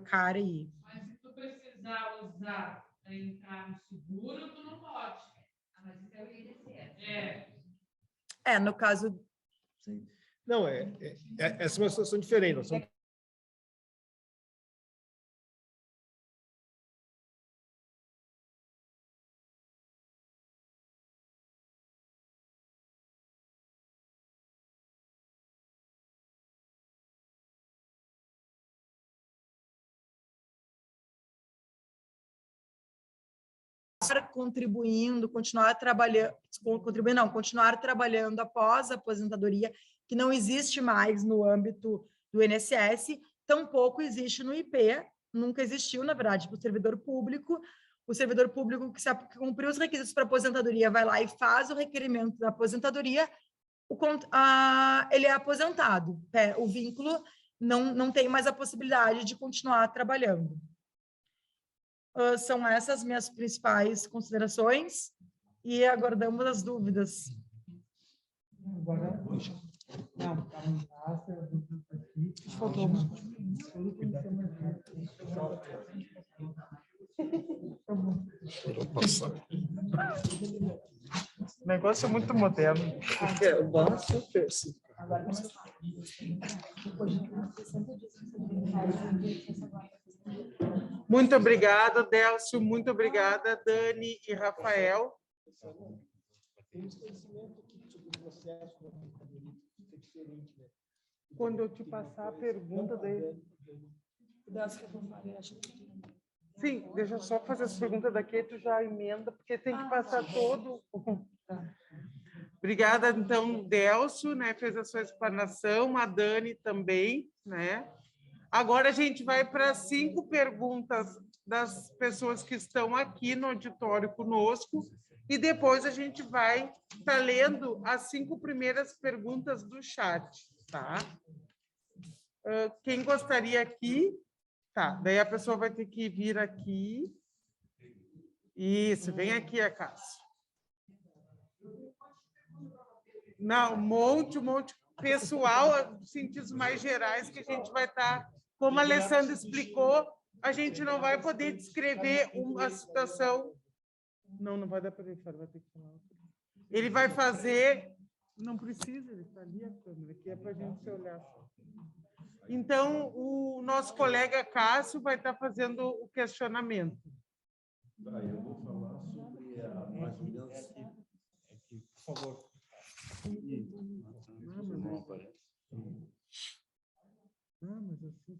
cara aí. Mas se tu precisar usar para entrar no seguro, tu não pode. Mas isso é o INSS. No caso... Não, essa é uma situação diferente. Nós somos contribuindo, continuar trabalhando após a aposentadoria, que não existe mais no âmbito do INSS, tampouco existe no IP, nunca existiu, na verdade, para o servidor público. O servidor público que cumpriu os requisitos para aposentadoria vai lá e faz o requerimento da aposentadoria, ele é aposentado. O vínculo não tem mais a possibilidade de continuar trabalhando. São essas minhas principais considerações e aguardamos as dúvidas. O negócio é muito moderno. Muito obrigada, Délcio. Muito obrigada, Dani e Rafael. Quando eu te passar a pergunta daí... Sim, deixa eu só fazer essa pergunta daqui, tu já emenda, porque tem que passar todo... Obrigada, então, Délcio, né, fez a sua explanação, a Dani também, né? Agora a gente vai para 5 perguntas das pessoas que estão aqui no auditório conosco e depois a gente vai estar lendo as 5 primeiras perguntas do chat, tá? Quem gostaria aqui? Tá, daí a pessoa vai ter que vir aqui. Isso, vem aqui, a Cássio. Não, um monte. Pessoal, sentidos mais gerais que a gente vai estar, como a Alessandra explicou, a gente não vai poder descrever uma situação. Não vai dar para ele falar, vai ter que falar. Ele vai fazer, não precisa, ele está ali a câmera, aqui é para a gente se olhar. Então, o nosso colega Cássio vai estar fazendo o questionamento. Eu vou falar sobre a agência. Aqui, por favor.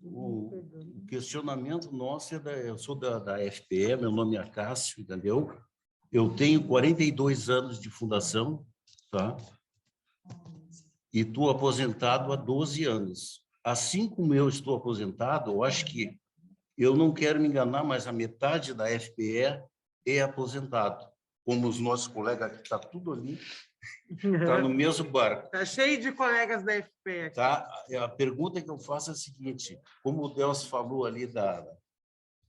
O questionamento nosso eu sou da FPE, meu nome é Cássio, entendeu? Eu tenho 42 anos de fundação, tá? E estou aposentado há 12 anos. Assim como eu estou aposentado, eu acho que eu não quero me enganar, mas a metade da FPE é aposentado. Como os nossos colegas, que está tudo ali, está no mesmo barco. Está cheio de colegas da FPE aqui. Tá? A pergunta que eu faço é a seguinte, como o Delcio falou ali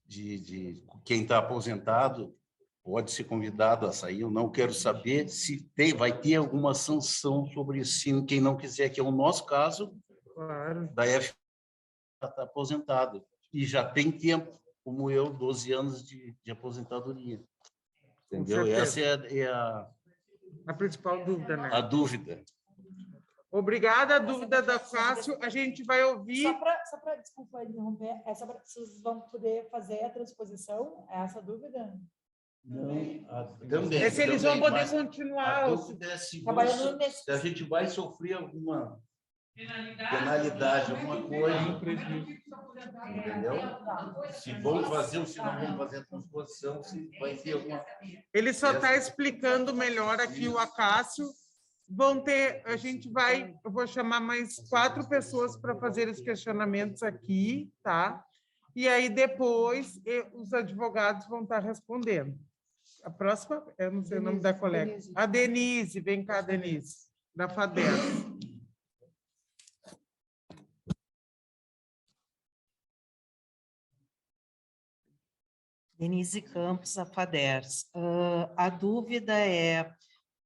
de quem está aposentado, pode ser convidado a sair, eu não quero saber se vai ter alguma sanção sobre isso, quem não quiser, que é o nosso caso, claro. Da FPE está aposentado. E já tem tempo, como eu, 12 anos de aposentadoria. Entendeu? Essa é a principal dúvida, né? a dúvida. Obrigada. A dúvida da Cássio, a gente vai ouvir. Só para, desculpa interromper, vocês vão poder fazer a transposição? É essa a dúvida? Não, também. É se eles vão poder mas continuar. a dúvida é se a gente vai sofrer alguma penalidade, alguma coisa, entendeu? Se vão fazer ou se não vão fazer a transposição, se vai ter alguma... Ele só está explicando melhor aqui o Acácio. Vão ter, eu vou chamar mais 4 pessoas para fazer os questionamentos aqui, tá? E aí depois os advogados vão estar respondendo. A próxima, eu não sei o nome da colega. A Denise, vem cá, Denise, da FADERS. Denise Campos, a FADERS. A dúvida é,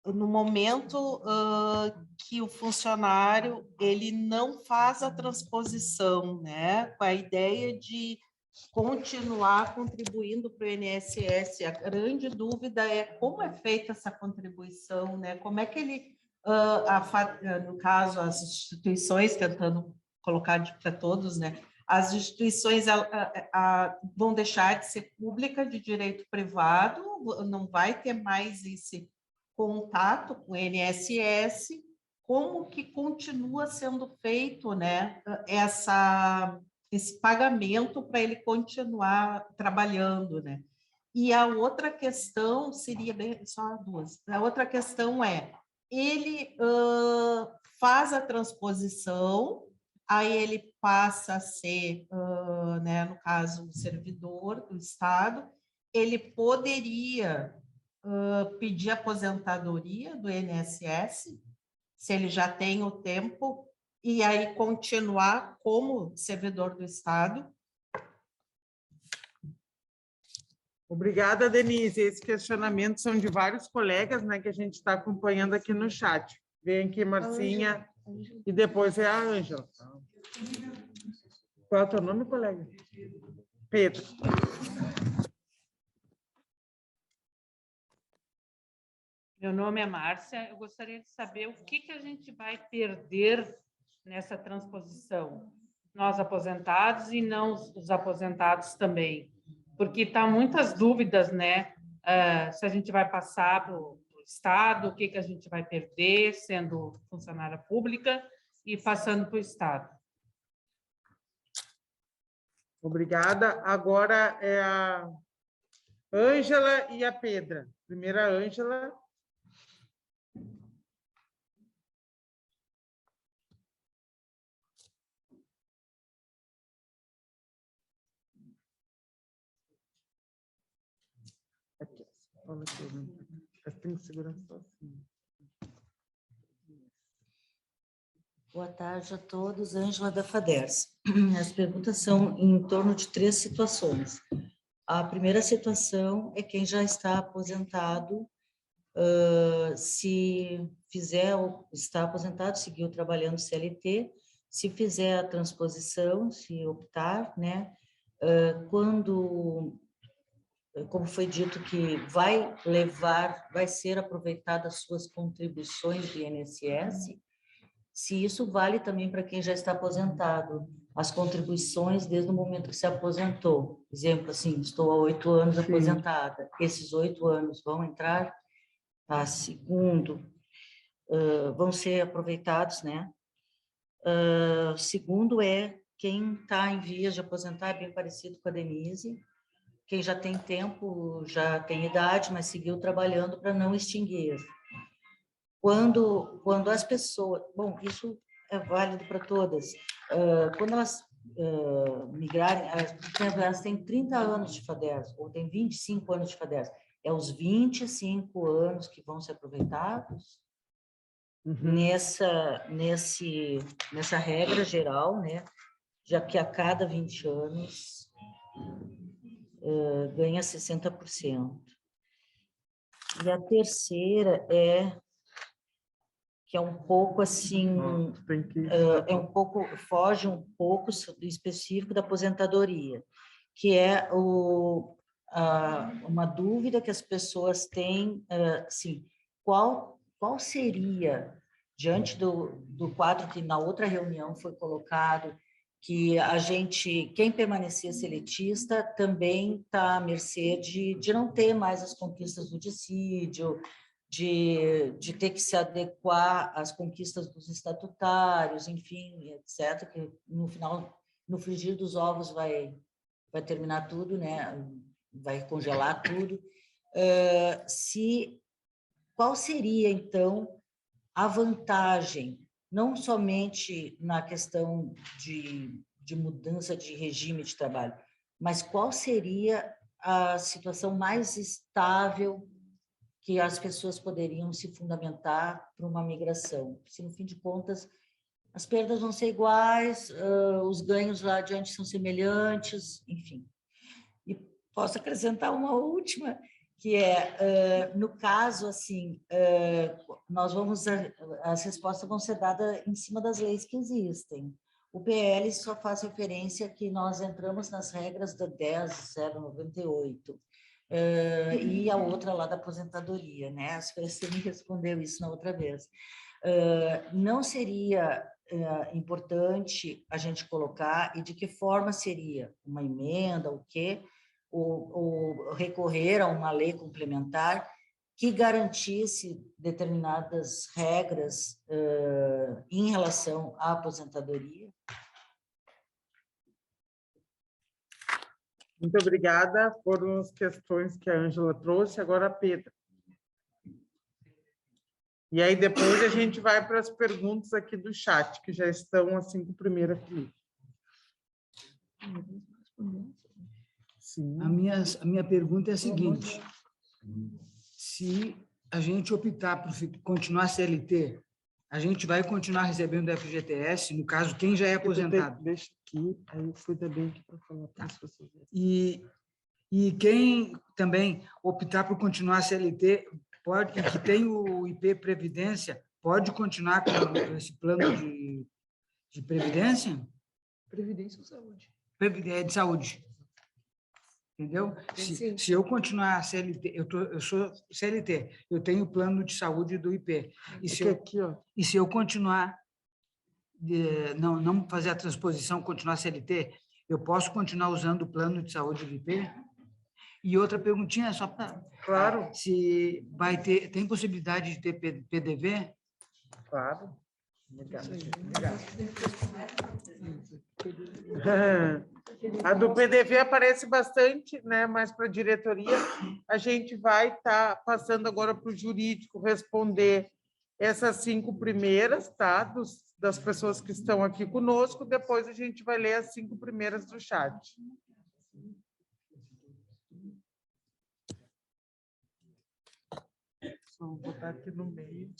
no momento que o funcionário ele não faz a transposição, né, com a ideia de continuar contribuindo para o INSS, a grande dúvida é como é feita essa contribuição, né? Como é que ele, no caso, as instituições, tentando colocar para todos, né? As instituições vão deixar de ser pública de direito privado, não vai ter mais esse contato com o INSS, como que continua sendo feito, né, esse pagamento para ele continuar trabalhando, né? E a outra questão seria, só 2, a outra questão é, ele faz a transposição, aí ele passa a ser, né, no caso, servidor do Estado, ele poderia pedir aposentadoria do INSS, se ele já tem o tempo, e aí continuar como servidor do Estado. Obrigada, Denise. Esses questionamentos são de vários colegas, né, que a gente está acompanhando aqui no chat. Vem aqui, Marcinha, e depois é a Ângela. Qual é o teu nome, colega? Pedro. Meu nome é Márcia. Eu gostaria de saber o que a gente vai perder nessa transposição. Nós aposentados e não os aposentados também. Porque está muitas dúvidas, né? Se a gente vai passar para o Estado, o que a gente vai perder sendo funcionária pública e passando para o Estado. Obrigada. Agora é a Ângela e a Pedra. Primeiro a Ângela. Tem que segurar só assim. Boa tarde a todos, Ângela da FADERS. As perguntas são em torno de 3 situações. A primeira situação é quem já está aposentado, se está aposentado, seguiu trabalhando CLT, se fizer a transposição, se optar, né, como foi dito que vai ser aproveitado as suas contribuições do INSS, se isso vale também para quem já está aposentado, as contribuições desde o momento que se aposentou. Exemplo, assim, estou há 8 anos aposentada, esses 8 anos vão entrar, segundo, vão ser aproveitados, né? Segundo é quem está em vias de aposentar, é bem parecido com a Denise, quem já tem tempo, já tem idade, mas seguiu trabalhando para não extinguir. Quando as pessoas... Bom, isso é válido para todas. Quando elas migrarem, elas têm 30 anos de FADERS, ou têm 25 anos de FADERS, é os 25 anos que vão ser aproveitados nessa regra geral, né? Já que a cada 20 anos... ganha 60%. E a terceira que é um pouco assim, foge um pouco do específico da aposentadoria, que é uma dúvida que as pessoas têm, assim, qual seria, diante do quadro que na outra reunião foi colocado, que quem permanecesse elitista também está à mercê de não ter mais as conquistas do dissídio, de ter que se adequar às conquistas dos estatutários, enfim, etc., que no final, no frigir dos ovos, vai terminar tudo, né? Vai congelar tudo. Qual seria, então, a vantagem, não somente na questão de mudança de regime de trabalho, mas qual seria a situação mais estável que as pessoas poderiam se fundamentar para uma migração? Se, no fim de contas, as perdas vão ser iguais, os ganhos lá adiante são semelhantes, enfim. E posso acrescentar uma última, que no caso, assim, as respostas vão ser dadas em cima das leis que existem. O PL só faz referência que nós entramos nas regras da 10.098, e a outra lá da aposentadoria, né? Você me respondeu isso na outra vez. Não seria importante a gente colocar, e de que forma seria? Uma emenda, o quê? Ou recorrer a uma lei complementar que garantisse determinadas regras em relação à aposentadoria? Muito obrigada. Foram as questões que a Ângela trouxe, agora a Pedro. E aí depois a gente vai para as perguntas aqui do chat, que já estão as 5 primeiras aqui. Sim. A minha pergunta é a seguinte: se a gente optar por continuar CLT, a gente vai continuar recebendo o FGTS, no caso, quem já é aposentado. Deixa aqui, aí eu fui também aqui para falar para as pessoas. E quem também optar por continuar CLT, que tem o IP Previdência, pode continuar com esse plano de Previdência? Previdência ou saúde? De saúde. Entendeu? Se eu continuar CLT, eu sou CLT, eu tenho plano de saúde do IP. E se eu continuar, não fazer a transposição, continuar CLT, eu posso continuar usando o plano de saúde do IP? E outra perguntinha, só para... Claro. Se tem possibilidade de ter PDV? Claro. Obrigado. A do PDV aparece bastante, né? Mas para a diretoria, a gente vai estar passando agora para o jurídico responder essas 5 primeiras, tá? Das pessoas que estão aqui conosco. Depois a gente vai ler as 5 primeiras do chat. Só vou botar aqui no meio.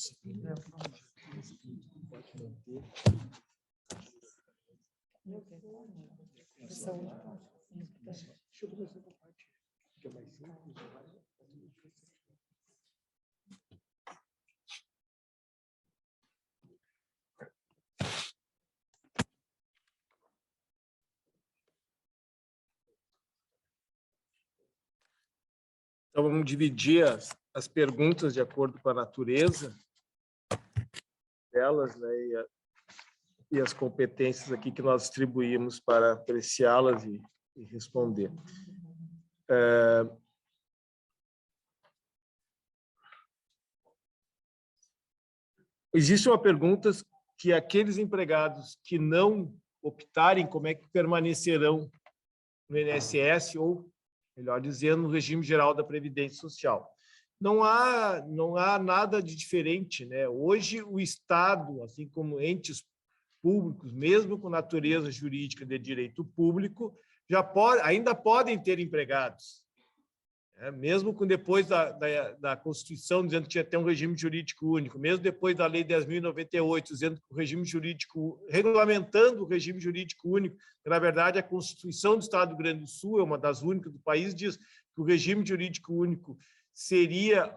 Então, vamos dividir as perguntas de acordo com a natureza delas, né, e as competências aqui que nós distribuímos para apreciá-las e responder. Existe uma pergunta que aqueles empregados que não optarem, como é que permanecerão no INSS ou, melhor dizendo, no regime geral da Previdência Social. Não há nada de diferente, né? Hoje, o Estado, assim como entes públicos, mesmo com natureza jurídica de direito público, ainda podem ter empregados. Mesmo com depois da Constituição dizendo que tinha que ter um regime jurídico único, mesmo depois da Lei 10.098 dizendo que o regime jurídico, regulamentando o regime jurídico único, que, na verdade, a Constituição do Estado do Rio Grande do Sul, é uma das únicas do país, diz que o regime jurídico único seria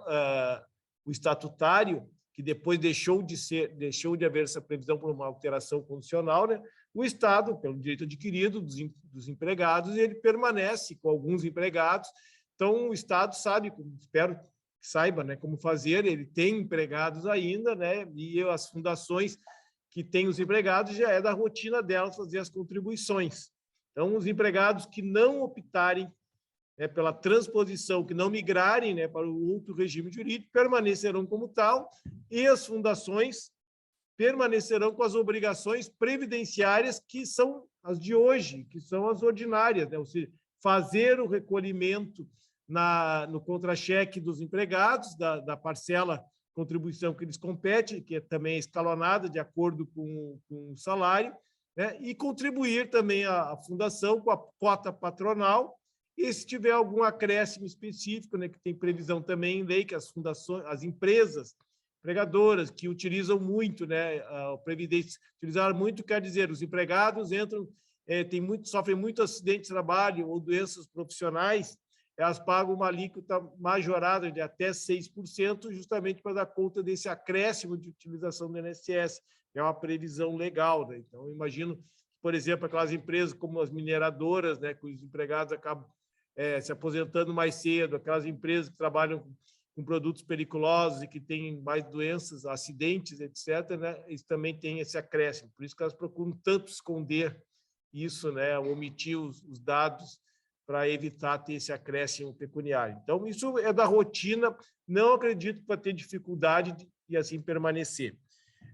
o estatutário, que depois deixou de haver essa previsão por uma alteração constitucional, né? O Estado, pelo direito adquirido dos empregados, ele permanece com alguns empregados, Então, o Estado sabe, espero que saiba, né, como fazer, ele tem empregados ainda, né, e as fundações que têm os empregados já é da rotina delas fazer as contribuições. Então, os empregados que não optarem, né, pela transposição, que não migrarem, né, para o outro regime jurídico, permanecerão como tal, e as fundações permanecerão com as obrigações previdenciárias que são as de hoje, que são as ordinárias, né? Ou seja, fazer o recolhimento no contra-cheque dos empregados, da parcela contribuição que lhes compete, que é também escalonada de acordo com o salário, né? E contribuir também a fundação com a cota patronal, e se tiver algum acréscimo específico, né, que tem previsão também em lei, que as fundações, as empresas empregadoras que utilizam muito, né, a previdência, utilizar muito quer dizer, os empregados entram, sofrem muito acidente de trabalho ou doenças profissionais, elas pagam uma alíquota majorada de até 6%, justamente para dar conta desse acréscimo de utilização do INSS, que é uma previsão legal, né? Então, eu imagino, por exemplo, aquelas empresas como as mineradoras, né, cujos empregados acabam se aposentando mais cedo, aquelas empresas que trabalham com produtos periculosos e que têm mais doenças, acidentes, etc., né, eles também têm esse acréscimo. Por isso que elas procuram tanto esconder isso, né, omitir os dados para evitar ter esse acréscimo pecuniário. Então, isso é da rotina, não acredito que vai ter dificuldade de assim permanecer.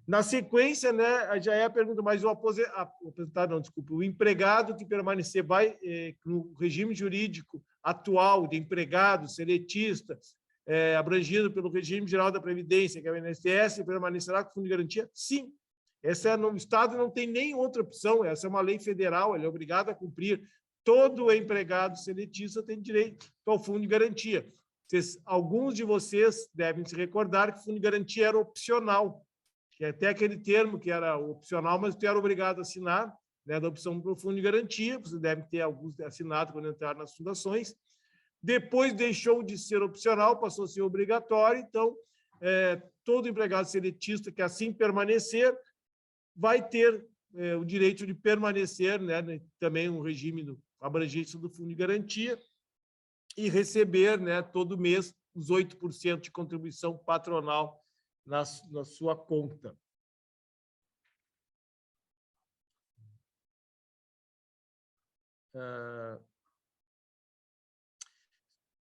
Na sequência, né, já é a pergunta, mas o empregado que permanecer vai no regime jurídico atual de empregado, seletista, abrangido pelo regime geral da Previdência, que é o INSS, permanecerá com o fundo de garantia? Sim. O Estado não tem nem outra opção, essa é uma lei federal, ele é obrigado a cumprir. Todo empregado seletista tem direito ao fundo de garantia. Alguns de vocês devem se recordar que o fundo de garantia era opcional, que é até aquele termo que era opcional, mas tu era obrigado a assinar, né, da opção para o fundo de garantia, você deve ter alguns assinados quando entrar nas fundações. Depois deixou de ser opcional, passou a ser obrigatório, então todo empregado seletista que assim permanecer vai ter o direito de permanecer, né, também um regime do abrangência do fundo de garantia e receber, né, todo mês os 8% de contribuição patronal na sua conta.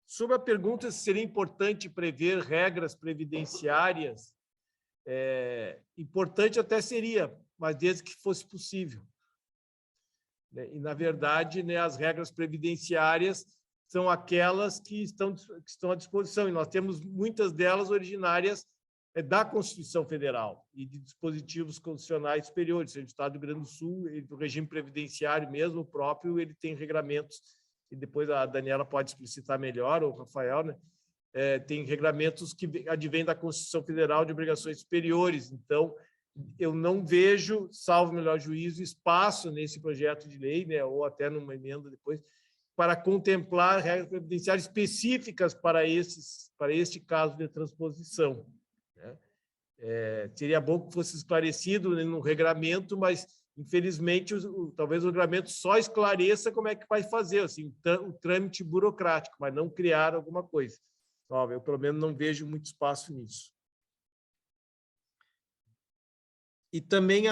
Sobre a pergunta se seria importante prever regras previdenciárias, importante até seria, mas desde que fosse possível. E, na verdade, né, as regras previdenciárias são aquelas que estão à disposição, e nós temos muitas delas originárias da Constituição Federal e de dispositivos constitucionais superiores. O Estado do Rio Grande do Sul, o regime previdenciário mesmo, o próprio, ele tem regramentos, e depois a Daniela pode explicitar melhor, ou o Rafael, né? Tem regramentos que advêm da Constituição Federal de obrigações superiores. Então, eu não vejo, salvo melhor juízo, espaço nesse projeto de lei, né, ou até numa emenda depois, para contemplar regras previdenciárias específicas para este caso de transposição. Seria bom que fosse esclarecido no regramento, mas, infelizmente, talvez o regramento só esclareça como é que vai fazer, assim, o trâmite burocrático, mas não criar alguma coisa. Então, eu, pelo menos, não vejo muito espaço nisso. E também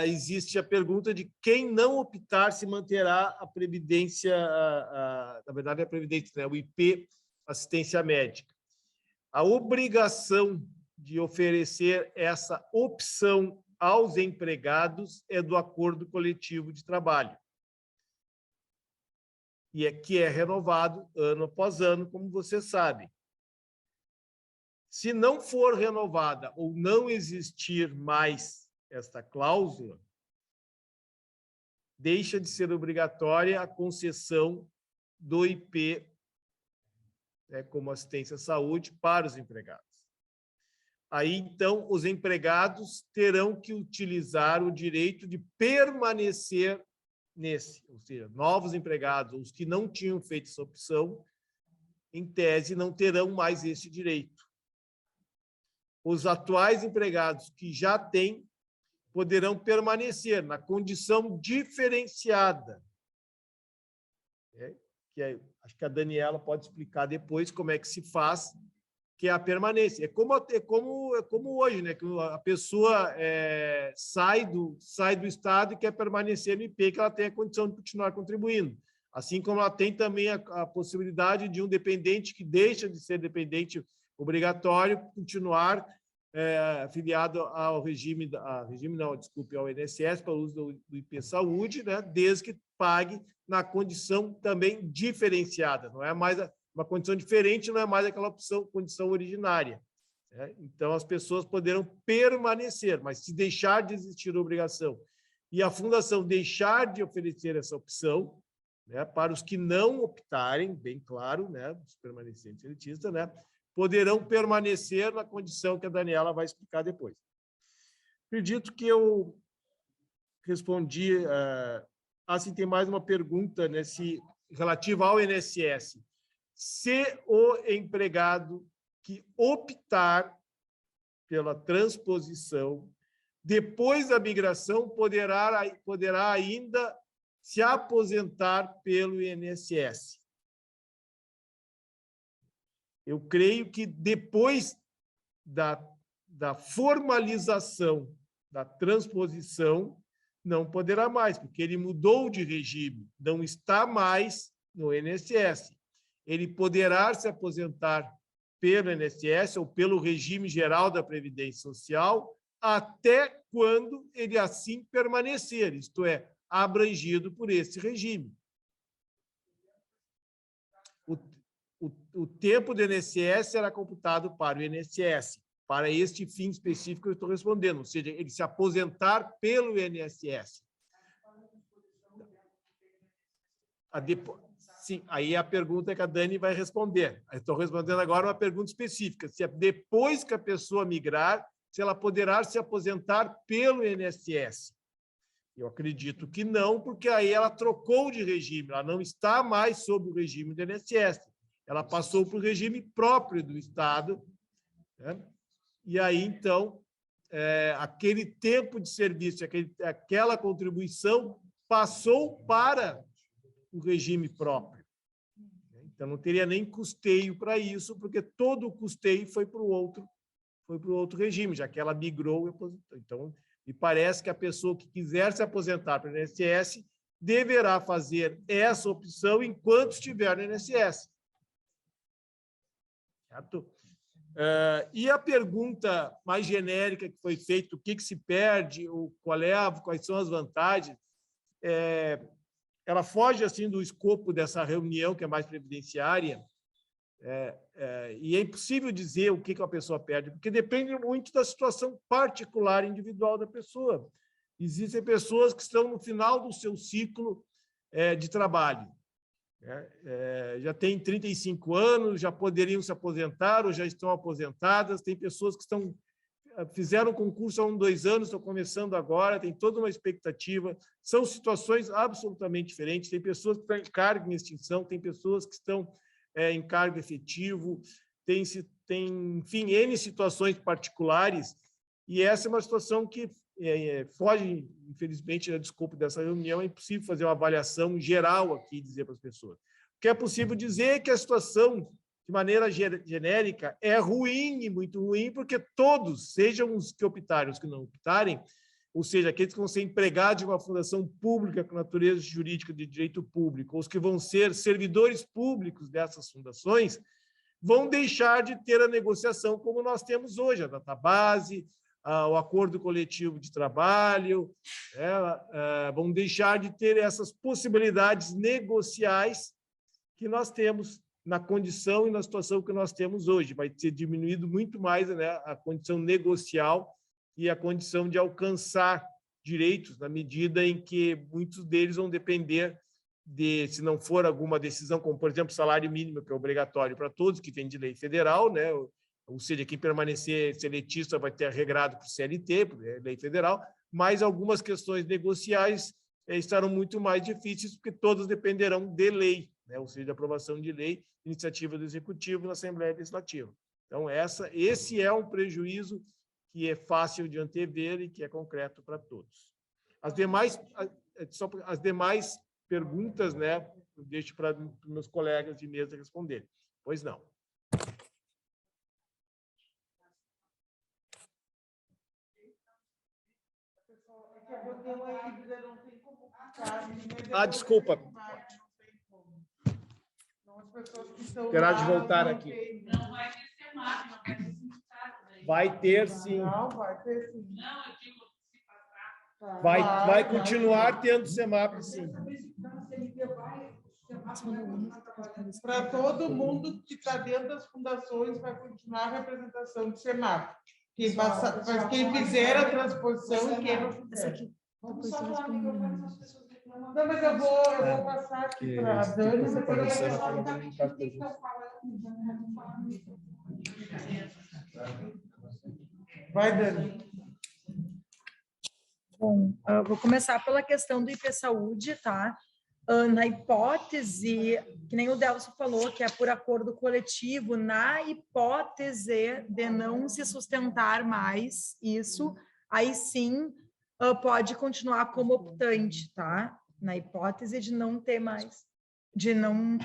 existe a pergunta de quem não optar se manterá a previdência, na verdade, a previdência, né, o IP, assistência médica. A obrigação de oferecer essa opção aos empregados é do acordo coletivo de trabalho, e que é renovado ano após ano, como você sabe. Se não for renovada ou não existir mais esta cláusula, deixa de ser obrigatória a concessão do IP, né, como assistência à saúde para os empregados. Aí, então, os empregados terão que utilizar o direito de permanecer nesse, ou seja, novos empregados, os que não tinham feito essa opção, em tese, não terão mais esse direito. Os atuais empregados que já têm poderão permanecer na condição diferenciada, acho que a Daniela pode explicar depois como é que se faz, que é a permanência. É como hoje, né? Que a pessoa sai do Estado e quer permanecer no IP, que ela tem a condição de continuar contribuindo. Assim como ela tem também a possibilidade de um dependente que deixa de ser dependente obrigatório continuar afiliado ao ao INSS para o uso do IP Saúde, né? Desde que pague na condição também diferenciada. Não é mais uma condição diferente, não é mais aquela condição originária. Né? Então, as pessoas poderão permanecer, mas se deixar de existir a obrigação e a fundação deixar de oferecer essa opção, né, para os que não optarem, bem claro, né, os permanecentes elitistas, né, poderão permanecer na condição que a Daniela vai explicar depois. Acredito que eu respondi. Assim, tem mais uma pergunta relativa ao INSS. Se o empregado que optar pela transposição, depois da migração, poderá ainda se aposentar pelo INSS. Eu creio que depois da formalização da transposição, não poderá mais, porque ele mudou de regime, não está mais no INSS. Ele poderá se aposentar pelo INSS ou pelo regime geral da Previdência Social até quando ele assim permanecer, isto é, abrangido por esse regime. O tempo do INSS será computado para o INSS, para este fim específico que eu estou respondendo, ou seja, ele se aposentar pelo INSS. Sim, aí a pergunta que a Dani vai responder. Eu estou respondendo agora uma pergunta específica, se é depois que a pessoa migrar, se ela poderá se aposentar pelo INSS. Eu acredito que não, porque aí ela trocou de regime, ela não está mais sob o regime do INSS, ela passou para o regime próprio do Estado, né? E aí, então, aquele tempo de serviço, aquela contribuição passou para o regime próprio. Então, não teria nem custeio para isso, porque todo o custeio foi para o outro regime, já que ela migrou. Então, me parece que a pessoa que quiser se aposentar para o INSS deverá fazer essa opção enquanto estiver no INSS. Certo? E a pergunta mais genérica que foi feita, o que se perde, quais são as vantagens, ela foge assim do escopo dessa reunião, que é mais previdenciária, e é impossível dizer o que a pessoa perde, porque depende muito da situação particular, individual da pessoa. Existem pessoas que estão no final do seu ciclo de trabalho, já têm 35 anos, já poderiam se aposentar ou já estão aposentadas, tem pessoas que fizeram concurso há 2 anos, estão começando agora, tem toda uma expectativa, são situações absolutamente diferentes, tem pessoas que estão em cargo em extinção, tem pessoas que estão em cargo efetivo, tem, enfim, N situações particulares, e essa é uma situação que foge, infelizmente, da desculpa dessa reunião, é impossível fazer uma avaliação geral aqui e dizer para as pessoas. O que é possível dizer é que a situação, de maneira genérica, é ruim e muito ruim, porque todos, sejam os que optarem, os que não optarem, ou seja, aqueles que vão ser empregados de uma fundação pública com natureza jurídica de direito público, ou os que vão ser servidores públicos dessas fundações, vão deixar de ter a negociação como nós temos hoje, a database, o acordo coletivo de trabalho, vão deixar de ter essas possibilidades negociais que nós temos na condição e na situação que nós temos hoje. Vai ser diminuído muito mais, né, a condição negocial e a condição de alcançar direitos, na medida em que muitos deles vão depender se não for alguma decisão, como, por exemplo, o salário mínimo, que é obrigatório para todos, que vem de lei federal, né? Ou seja, quem permanecer seletista vai ter regrado para o CLT, lei federal, mas algumas questões negociais estarão muito mais difíceis, porque todas dependerão de lei, né? Ou seja, de aprovação de lei, iniciativa do Executivo na Assembleia Legislativa. Então, esse é um prejuízo que é fácil de antever e que é concreto para todos. As demais perguntas, né, deixo para meus colegas de mesa responder. Pois não. Desculpa. Terá de voltar aqui. Não vai ter SEMAP, não vai ter sindicato. Vai ter, sim. Não, vai ter sim. Não, eu digo, se passar. Vai continuar tendo SEMAP, sim. Para todo mundo que está dentro das fundações vai continuar a representação do SEMAP. Quem fizer a transposição e quem não fizer. Não, mas eu vou passar aqui para a Dani. Vai, Dani. Bom, eu vou começar pela questão do IP Saúde, tá? Na hipótese, que nem o Delcio falou, que é por acordo coletivo, na hipótese de não se sustentar mais isso, aí sim pode continuar como optante, tá? Na hipótese de não ter mais, de não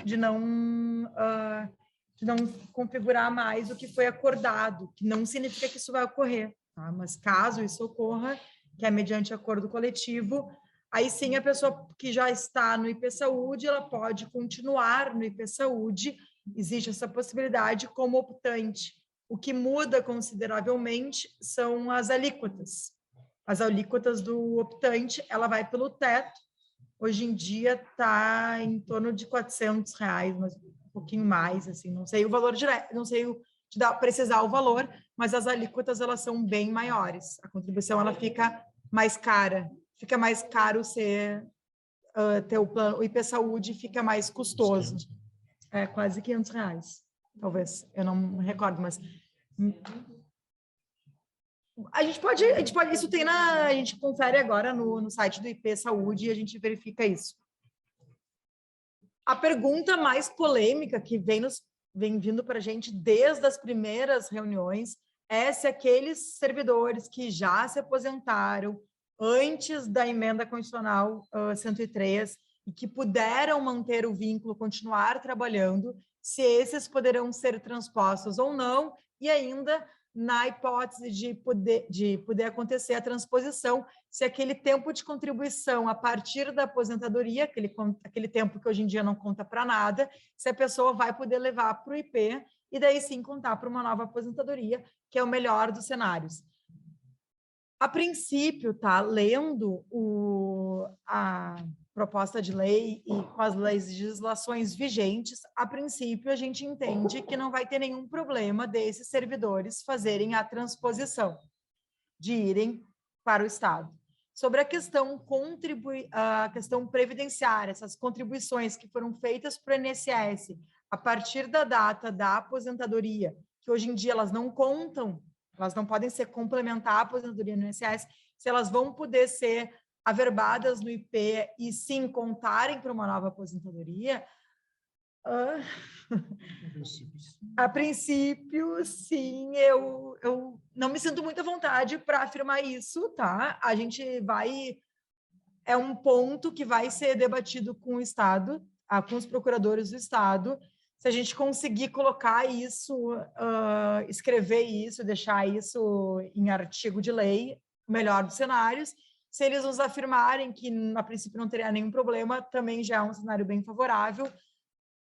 configurar mais o que foi acordado, que não significa que isso vai ocorrer, tá? Mas caso isso ocorra, que é mediante acordo coletivo, aí sim a pessoa que já está no IP Saúde, ela pode continuar no IP Saúde, existe essa possibilidade como optante. O que muda consideravelmente são as alíquotas. As alíquotas do optante, ela vai pelo teto, hoje em dia está em torno de R$400, mas um pouquinho mais, assim, não sei o valor direto, não sei precisar o valor, mas as alíquotas elas são bem maiores. A contribuição ela fica mais cara, fica mais caro ter o plano, o IP Saúde fica mais custoso. É quase R$500, talvez, eu não me recordo, mas a gente pode, isso tem a gente confere agora no site do IP Saúde e a gente verifica isso. A pergunta mais polêmica que vem vindo para a gente desde as primeiras reuniões é se aqueles servidores que já se aposentaram antes da emenda constitucional 103 e que puderam manter o vínculo, continuar trabalhando, se esses poderão ser transpostos ou não, e ainda na hipótese de poder acontecer a transposição, se aquele tempo de contribuição a partir da aposentadoria, aquele tempo que hoje em dia não conta para nada, se a pessoa vai poder levar para o IP e daí sim contar para uma nova aposentadoria, que é o melhor dos cenários. A princípio, tá, lendo a proposta de lei e com as legislações vigentes, a princípio a gente entende que não vai ter nenhum problema desses servidores fazerem a transposição, de irem para o Estado. Sobre a questão previdenciária, essas contribuições que foram feitas para o INSS a partir da data da aposentadoria, que hoje em dia elas não contam, elas não podem ser complementar a aposentadoria no INSS, se elas vão poder ser averbadas no IP e sim contarem para uma nova aposentadoria, a princípio, sim, eu não me sinto muita vontade para afirmar isso, tá? A gente é um ponto que vai ser debatido com o Estado, com os procuradores do Estado. Se a gente conseguir colocar isso, escrever isso, deixar isso em artigo de lei, o melhor dos cenários. Se eles nos afirmarem que, a princípio, não teria nenhum problema, também já é um cenário bem favorável.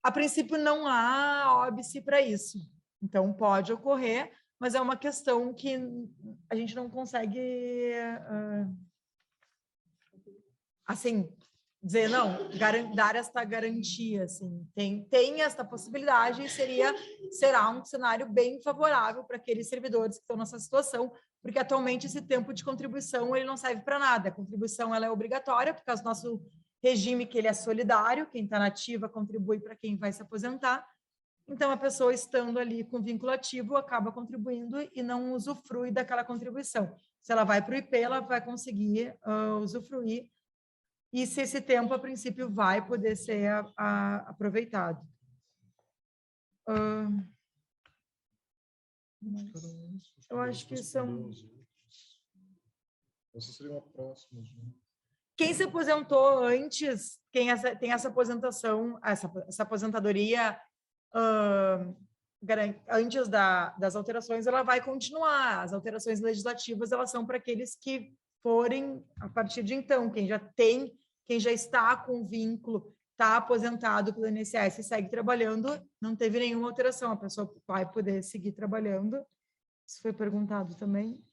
A princípio, não há óbice para isso. Então, pode ocorrer, mas é uma questão que a gente não consegue, assim, dizer, não, dar esta garantia, assim. Tem esta possibilidade e será um cenário bem favorável para aqueles servidores que estão nessa situação, porque atualmente esse tempo de contribuição ele não serve para nada. A contribuição ela é obrigatória, por causa do nosso regime, que ele é solidário, quem está na ativa contribui para quem vai se aposentar. Então, a pessoa estando ali com vínculo ativo acaba contribuindo e não usufrui daquela contribuição. Se ela vai para o IP, ela vai conseguir usufruir, e se esse tempo, a princípio, vai poder ser aproveitado. Eu acho que são... Essa seria uma próxima. Quem se aposentou antes, tem essa aposentação, essa aposentadoria antes das alterações, ela vai continuar. As alterações legislativas, elas são para aqueles que forem a partir de então, quem já está com vínculo, está aposentado pelo INSS e segue trabalhando, não teve nenhuma alteração, a pessoa vai poder seguir trabalhando. Isso foi perguntado também.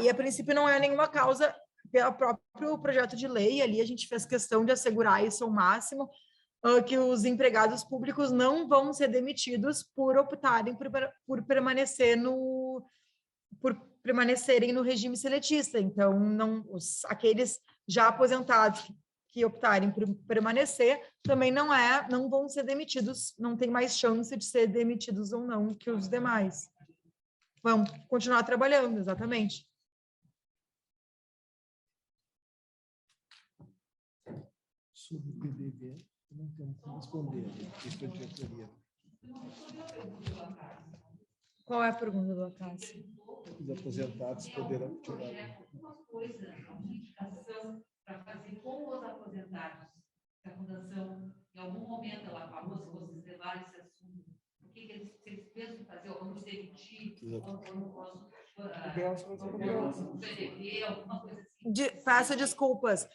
E a princípio não é nenhuma causa, pelo próprio projeto de lei, ali a gente fez questão de assegurar isso ao máximo, que os empregados públicos não vão ser demitidos por optarem por permanecerem no regime seletista. Então, aqueles já aposentados que optarem por permanecer também não vão ser demitidos, não tem mais chance de ser demitidos ou não que os demais. Vão continuar trabalhando, exatamente. Sobre o PDV, não temos como responder. Isso é diretoria. Qual é a pergunta do Acácio? Os aposentados poderão continuar. Uma coisa, uma indicação para fazer com os aposentados. A Fundação, em algum momento, ela falou, se vocês levarem esse assunto, o que eles pensam em fazer, ou vamos demitir, ou vamos PDV, alguma coisa assim. Peço desculpas.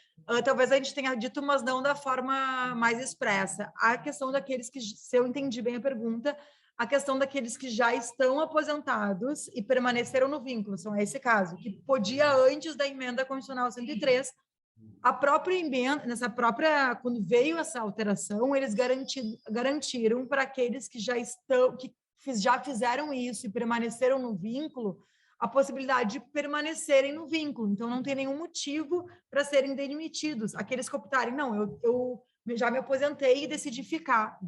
Talvez a gente tenha dito, mas não da forma mais expressa. A questão daqueles que, se eu entendi bem a pergunta, a questão daqueles que já estão aposentados e permaneceram no vínculo, são esse caso, que podia, antes da emenda constitucional 103, a própria emenda, quando veio essa alteração, eles garantiram para aqueles que já fizeram isso e permaneceram no vínculo, a possibilidade de permanecerem no vínculo. Então, não tem nenhum motivo para serem demitidos. Aqueles que optarem, não, eu já me aposentei e decidi ficar.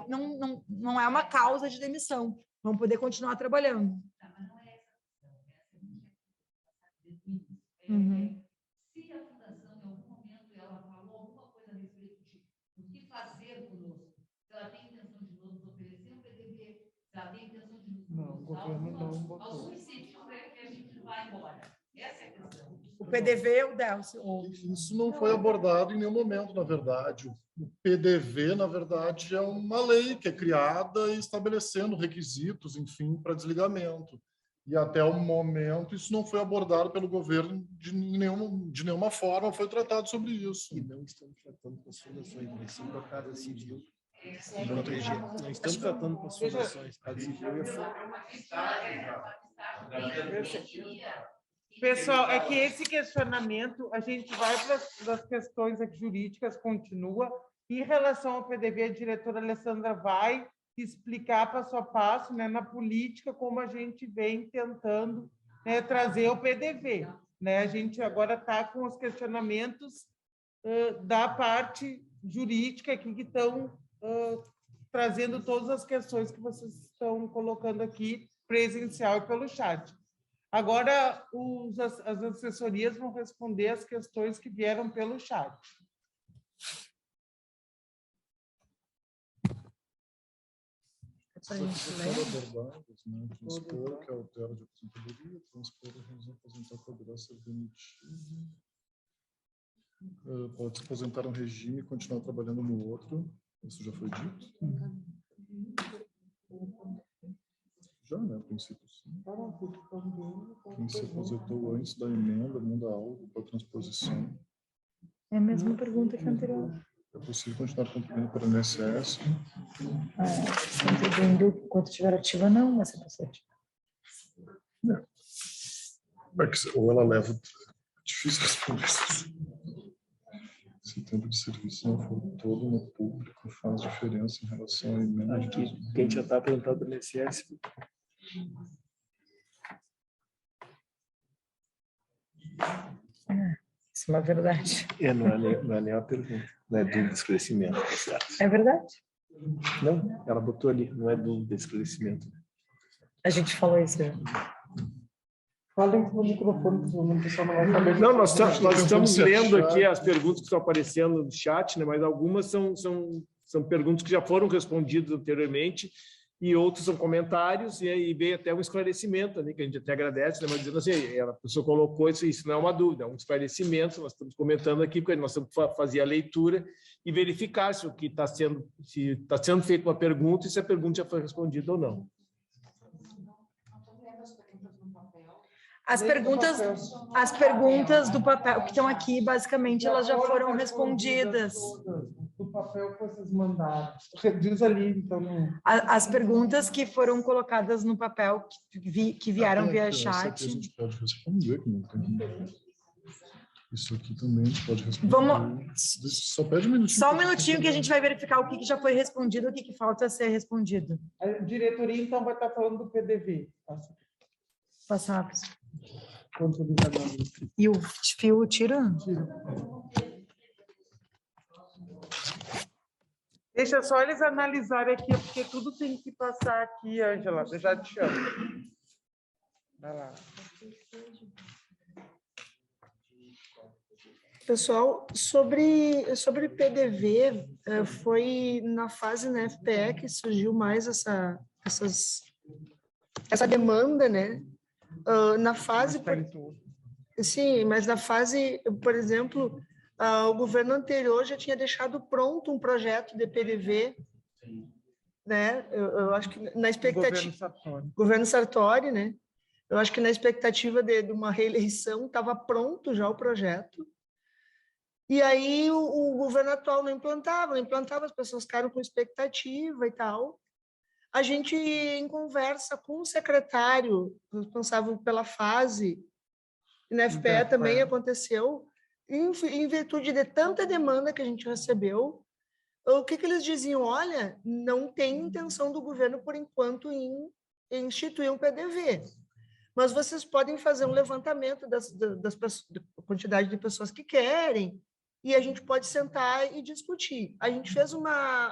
Não é uma causa de demissão. Vão poder continuar trabalhando. Uhum. Se a Fundação, em algum momento, ela falou alguma coisa a respeito de o que fazer conosco, se ela tem intenção de nos oferecer um PDV, se ela tem intenção de nos algum incentivo para que a gente vá embora. Essa é a questão. O PDV, o Delcio. Isso não foi abordado em nenhum momento, na verdade. O PDV, na verdade, é uma lei que é criada estabelecendo requisitos, enfim, para desligamento. E até o momento isso não foi abordado pelo governo de nenhuma forma, foi tratado sobre isso. E não estamos tratando com as fundações, mas sim com a Casa Civil. Não estamos tratando com as fundações, Casa Civil Pessoal, é que esse questionamento, a gente vai para as questões aqui jurídicas, continua. Em relação ao PDV, a diretora Alessandra vai explicar passo a passo, né, na política, como a gente vem tentando, né, trazer o PDV. Né? A gente agora está com os questionamentos da parte jurídica aqui, que estão trazendo todas as questões que vocês estão colocando aqui, presencial e pelo chat. Agora, as assessorias vão responder as questões que vieram pelo chat. Transpor, que altera de aposentadoria, transpor a revisão aposentar poderá ser demitido. Pode se aposentar um regime e continuar trabalhando no outro. Isso já foi dito? Já, né? A princípio, sim. Quem se aposentou antes da emenda muda algo para a transposição. É a mesma pergunta que a anterior. É possível continuar contribuindo para o INSS? Contribuindo enquanto estiver ativa, não, mas é possível. Ou ela leva... Difícil responder isso. Se o tempo de serviço não for todo no público, faz diferença em relação à emenda. Quem já está apresentado no INSS. Isso é uma verdade. Não é nem uma pergunta, não é dúvida de esclarecimento. É verdade? Não, ela botou ali, não é dúvida de esclarecimento. A gente falou isso já. Falem com o microfone, o pessoal não vai saber. Não, nós estamos lendo aqui as perguntas que estão aparecendo no chat, né, mas algumas são perguntas que já foram respondidas anteriormente e outros são comentários, e aí veio até um esclarecimento ali, que a gente até agradece, né, mas dizendo assim, a pessoa colocou isso não é uma dúvida, é um esclarecimento, nós estamos comentando aqui, porque nós temos que fazer a leitura e verificar se o que está sendo, se está sendo feita uma pergunta e se a pergunta já foi respondida ou não. As perguntas do papel que estão aqui, basicamente, elas já foram respondidas. Do papel que vocês mandaram. Diz ali, então. As perguntas que foram colocadas no papel, que vieram via chat. A gente pode responder, que não tem. Isso aqui também a gente pode responder. Só pede um minutinho. Só um minutinho que a gente vai verificar o que já foi respondido, o que falta ser respondido. A diretoria, então, vai estar falando do PDV. Passa rápido. E o fio tira? Deixa só eles analisarem aqui, porque tudo tem que passar aqui, Ângela. Eu já te chamo. Vai lá. Pessoal, sobre PDV, foi na fase na FPE que surgiu mais essa demanda, né? Na fase... Sim, mas na fase, por exemplo, o governo anterior já tinha deixado pronto um projeto de PDV, né? Eu acho que na expectativa... Governo Sartori, né? Eu acho que na expectativa de uma reeleição estava pronto já o projeto. E aí o governo atual não implantava, as pessoas ficaram com expectativa e tal. A gente, em conversa com o secretário responsável pela fase, e na FPE também aconteceu, em virtude de tanta demanda que a gente recebeu, o que eles diziam? Olha, não tem intenção do governo, por enquanto, em instituir um PDV, mas vocês podem fazer um levantamento da quantidade de pessoas que querem, e a gente pode sentar e discutir. A gente fez um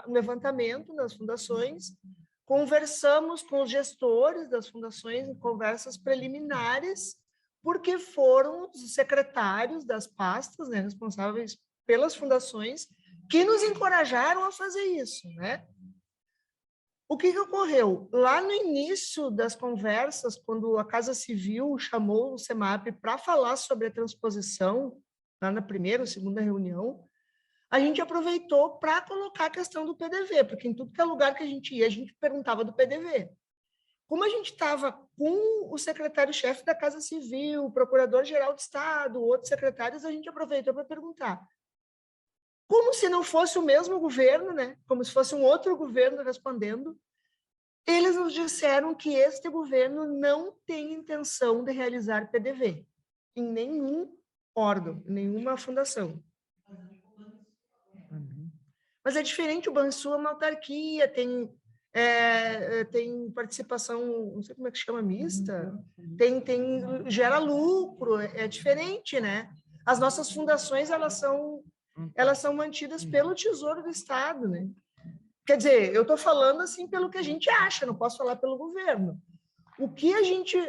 levantamento nas fundações, conversamos com os gestores das fundações em conversas preliminares, porque foram os secretários das pastas, né, responsáveis pelas fundações, que nos encorajaram a fazer isso, né? O que ocorreu? Lá no início das conversas, quando a Casa Civil chamou o CEMAP para falar sobre a transposição, lá na primeira ou segunda reunião, a gente aproveitou para colocar a questão do PDV, porque em tudo que é lugar que a gente ia, a gente perguntava do PDV. Como a gente estava com o secretário-chefe da Casa Civil, o procurador-geral do Estado, outros secretários, a gente aproveitou para perguntar. Como se não fosse o mesmo governo, né? Como se fosse um outro governo respondendo, eles nos disseram que este governo não tem intenção de realizar PDV em nenhum órgão, em nenhuma fundação. Mas é diferente, o Bansul é uma autarquia, tem participação, não sei como é que chama, mista, gera lucro, é diferente, né? As nossas fundações, elas são mantidas pelo Tesouro do Estado, né? Quer dizer, eu estou falando assim pelo que a gente acha, não posso falar pelo governo. O que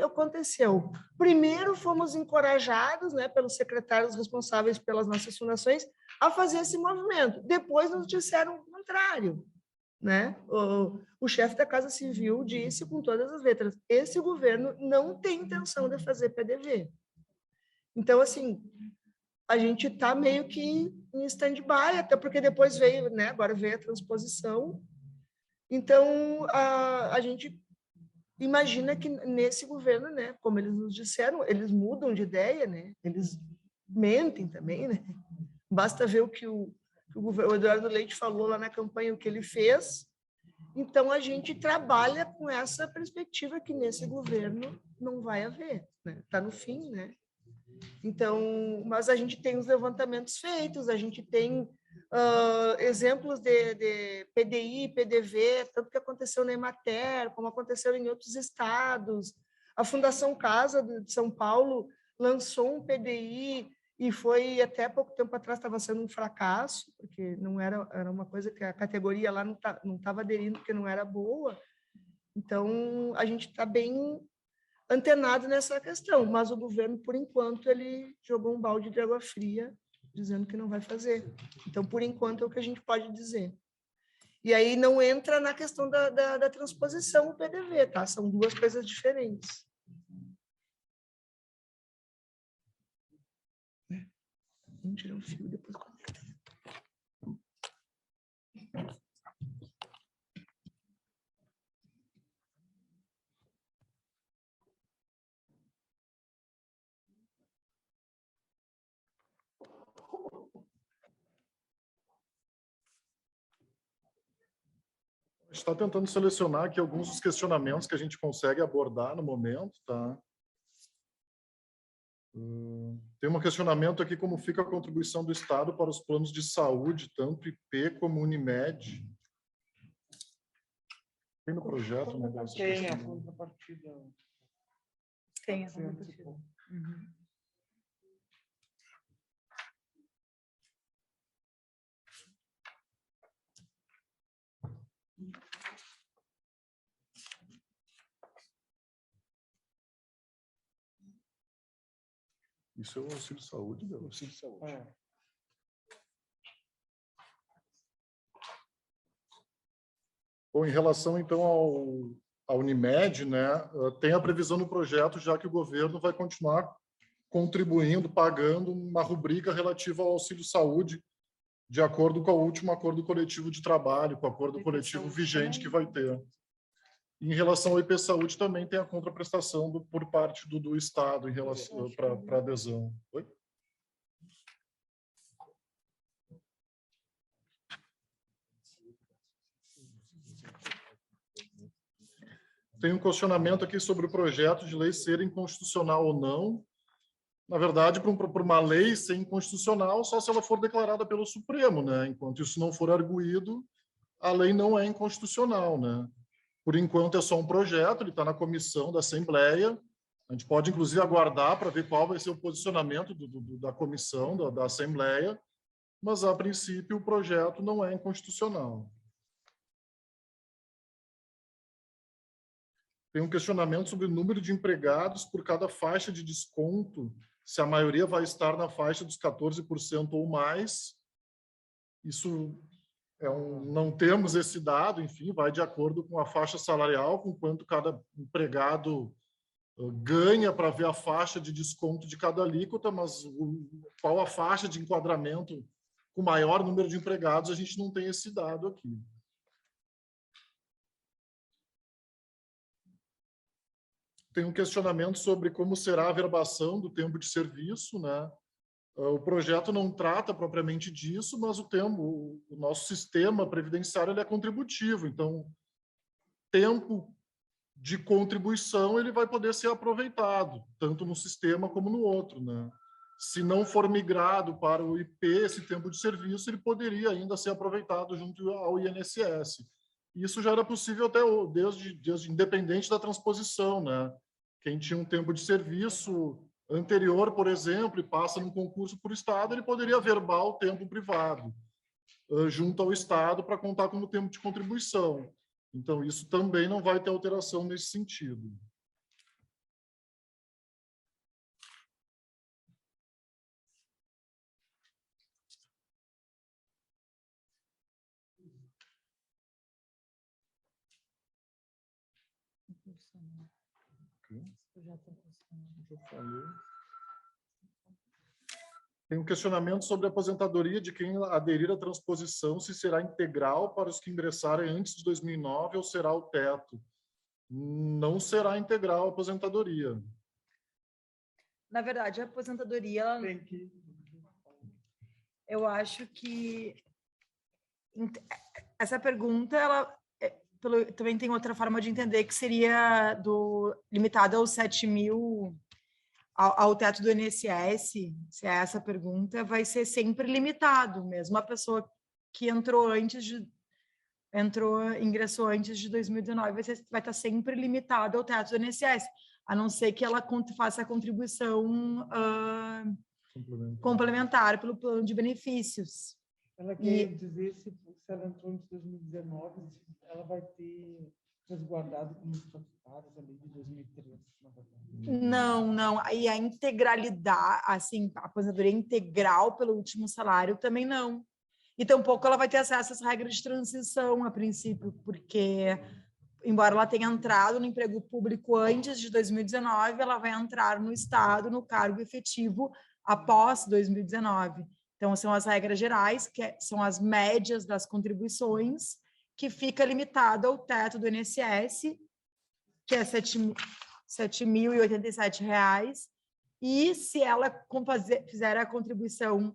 aconteceu? Primeiro, fomos encorajados, né, pelos secretários responsáveis pelas nossas fundações a fazer esse movimento. Depois nos disseram o contrário, né? O chefe da Casa Civil disse com todas as letras: esse governo não tem intenção de fazer PDV. Então, assim, a gente está meio que em stand-by, até porque depois veio, né? Agora veio a transposição. Então, a gente imagina que nesse governo, né, como eles nos disseram, eles mudam de ideia, né? Eles mentem também, né? Basta ver o que o Eduardo Leite falou lá na campanha, o que ele fez. Então, a gente trabalha com essa perspectiva que nesse governo não vai haver, né? Está no fim, né? Então, mas a gente tem os levantamentos feitos, a gente tem exemplos de PDI, PDV, tanto que aconteceu na Emater, como aconteceu em outros estados. A Fundação Casa de São Paulo lançou um PDI e foi, até pouco tempo atrás, estava sendo um fracasso, porque não era uma coisa que a categoria lá não estava aderindo, porque não era boa. Então, a gente está bem antenado nessa questão, mas o governo, por enquanto, ele jogou um balde de água fria, dizendo que não vai fazer. Então, por enquanto, é o que a gente pode dizer. E aí não entra na questão da transposição do PDV, tá? São duas coisas diferentes. Vamos tirar o fio depois conecta. A gente está tentando selecionar aqui alguns dos questionamentos que a gente consegue abordar no momento, tá? Tem um questionamento aqui, como fica a contribuição do Estado para os planos de saúde, tanto IP como Unimed? Tem no projeto, né? Tem a contrapartida. Tem a contrapartida. Uhum. Isso é o auxílio saúde, meu. Auxílio saúde. Bom, em relação, então, ao Unimed, né, tem a previsão no projeto, já que o governo vai continuar contribuindo, pagando uma rubrica relativa ao auxílio saúde, de acordo com o último acordo coletivo de trabalho, com o acordo coletivo vigente que vai ter. Em relação ao IP Saúde, também tem a contraprestação por parte do Estado em relação para adesão. Oi? Tem um questionamento aqui sobre o projeto de lei ser inconstitucional ou não. Na verdade, para uma lei ser inconstitucional, só se ela for declarada pelo Supremo, né? Enquanto isso não for arguído, a lei não é inconstitucional, né? Por enquanto é só um projeto, ele está na comissão da Assembleia. A gente pode, inclusive, aguardar para ver qual vai ser o posicionamento da comissão, da Assembleia, mas, a princípio, o projeto não é inconstitucional. Tem um questionamento sobre o número de empregados por cada faixa de desconto, se a maioria vai estar na faixa dos 14% ou mais. Isso... não temos esse dado, enfim, vai de acordo com a faixa salarial, com quanto cada empregado ganha para ver a faixa de desconto de cada alíquota, mas qual a faixa de enquadramento com maior número de empregados, a gente não tem esse dado aqui. Tem um questionamento sobre como será a verbação do tempo de serviço, né? O projeto não trata propriamente disso, mas o nosso sistema previdenciário ele é contributivo, então tempo de contribuição ele vai poder ser aproveitado, tanto no sistema como no outro, né? Se não for migrado para o IP, esse tempo de serviço, ele poderia ainda ser aproveitado junto ao INSS. Isso já era possível até desde independente da transposição, né? Quem tinha um tempo de serviço anterior, por exemplo, e passa num concurso por Estado, ele poderia verbar o tempo privado junto ao Estado para contar como tempo de contribuição. Então, isso também não vai ter alteração nesse sentido. Tem um questionamento sobre a aposentadoria de quem aderir à transposição, se será integral para os que ingressarem antes de 2009 ou será o teto. Não será integral a aposentadoria. Na verdade, a aposentadoria, eu acho que essa pergunta, também tem outra forma de entender, que seria limitada aos 7.000, ao teto do INSS, se é essa a pergunta, vai ser sempre limitado, mesmo a pessoa que ingressou antes de 2019 vai estar sempre limitada ao teto do INSS, a não ser que ela faça a contribuição complementar pelo plano de benefícios. Ela quer dizer se ela entrou em 2019, ela vai ter resguardado como estatutários ali de 2013, na verdade. Não. Aí a integralidade, assim, a aposentadoria integral pelo último salário também não. E tampouco ela vai ter acesso às regras de transição, a princípio, porque, embora ela tenha entrado no emprego público antes de 2019, ela vai entrar no Estado, no cargo efetivo, após 2019. Então, são as regras gerais, são as médias das contribuições, que fica limitado ao teto do INSS, que é R$ 7.087, e se ela fizer a contribuição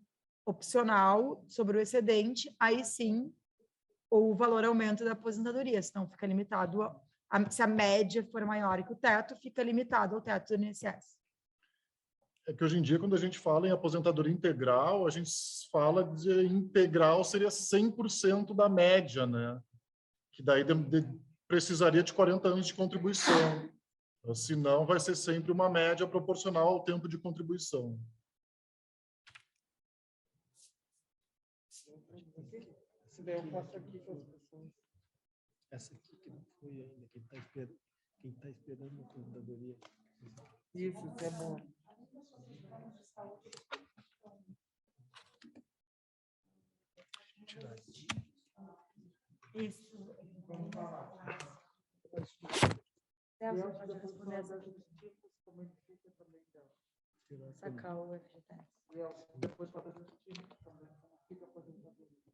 opcional sobre o excedente, aí sim o valor aumenta da aposentadoria, senão fica limitado, se a média for maior que o teto, fica limitado ao teto do INSS. É que hoje em dia, quando a gente fala em aposentadoria integral, a gente fala de integral seria 100% da média, né? Que daí precisaria de 40 anos de contribuição. Senão, vai ser sempre uma média proporcional ao tempo de contribuição. Eu passo aqui com as pessoas. Essa aqui que não foi ainda, quem está esperando a aposentadoria. Isso é bom. Isso. Celso pode responder essa sacar o FGTS.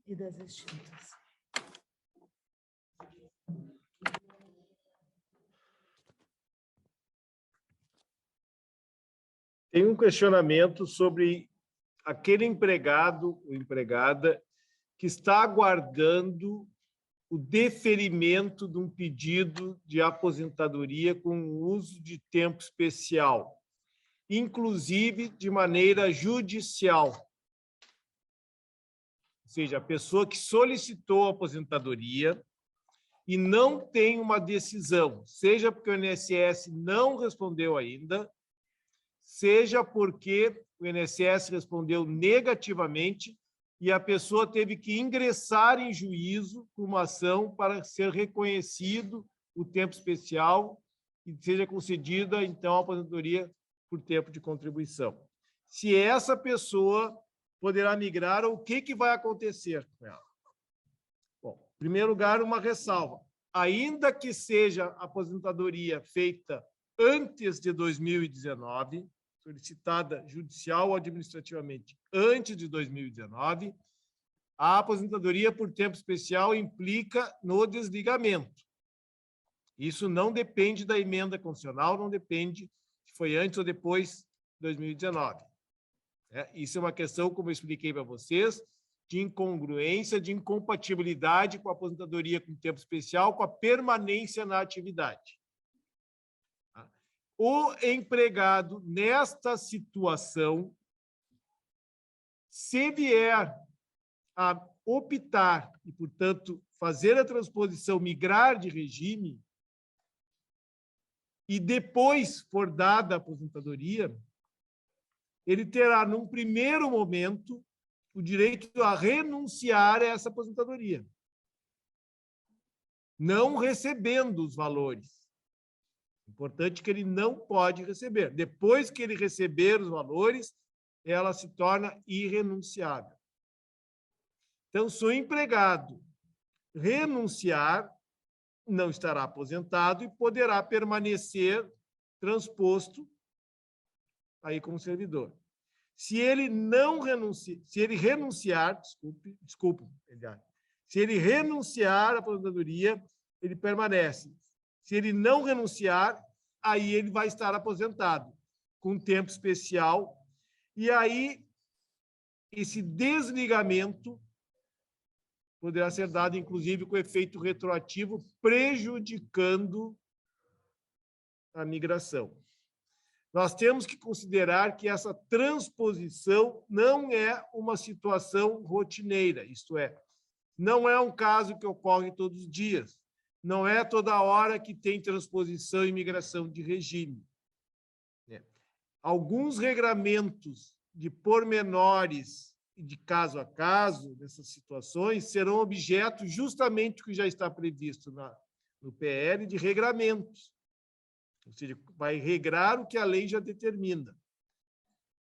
E das extintas. Tem um questionamento sobre aquele empregado ou empregada que está aguardando o deferimento de um pedido de aposentadoria com o uso de tempo especial, inclusive de maneira judicial. Ou seja, a pessoa que solicitou a aposentadoria e não tem uma decisão, seja porque o INSS não respondeu ainda, seja porque o INSS respondeu negativamente e a pessoa teve que ingressar em juízo com uma ação para ser reconhecido o tempo especial e seja concedida, então, a aposentadoria por tempo de contribuição. Se essa pessoa poderá migrar, o que vai acontecer com ela? Bom, em primeiro lugar, uma ressalva. Ainda que seja aposentadoria feita antes de 2019, solicitada judicial ou administrativamente antes de 2019, a aposentadoria por tempo especial implica no desligamento. Isso não depende da emenda constitucional, não depende se foi antes ou depois de 2019. Isso é uma questão, como eu expliquei para vocês, de incongruência, de incompatibilidade com a aposentadoria com tempo especial, com a permanência na atividade. O empregado, nesta situação, se vier a optar e, portanto, fazer a transposição, migrar de regime, e depois for dada a aposentadoria, ele terá, num primeiro momento, o direito a renunciar a essa aposentadoria, não recebendo os valores. Importante que ele não pode receber. Depois que ele receber os valores, ela se torna irrenunciável. Então, se o empregado renunciar, não estará aposentado e poderá permanecer transposto aí como servidor. Se ele não renunciar, se ele renunciar, se ele renunciar à aposentadoria, ele permanece. Se ele não renunciar, aí ele vai estar aposentado, com tempo especial. E aí, esse desligamento poderá ser dado, inclusive, com efeito retroativo, prejudicando a migração. Nós temos que considerar que essa transposição não é uma situação rotineira, isto é, não é um caso que ocorre todos os dias. Não é toda hora que tem transposição e migração de regime. Alguns regramentos de pormenores e de caso a caso dessas situações serão objeto justamente do que já está previsto no PL de regramentos. Ou seja, vai regrar o que a lei já determina.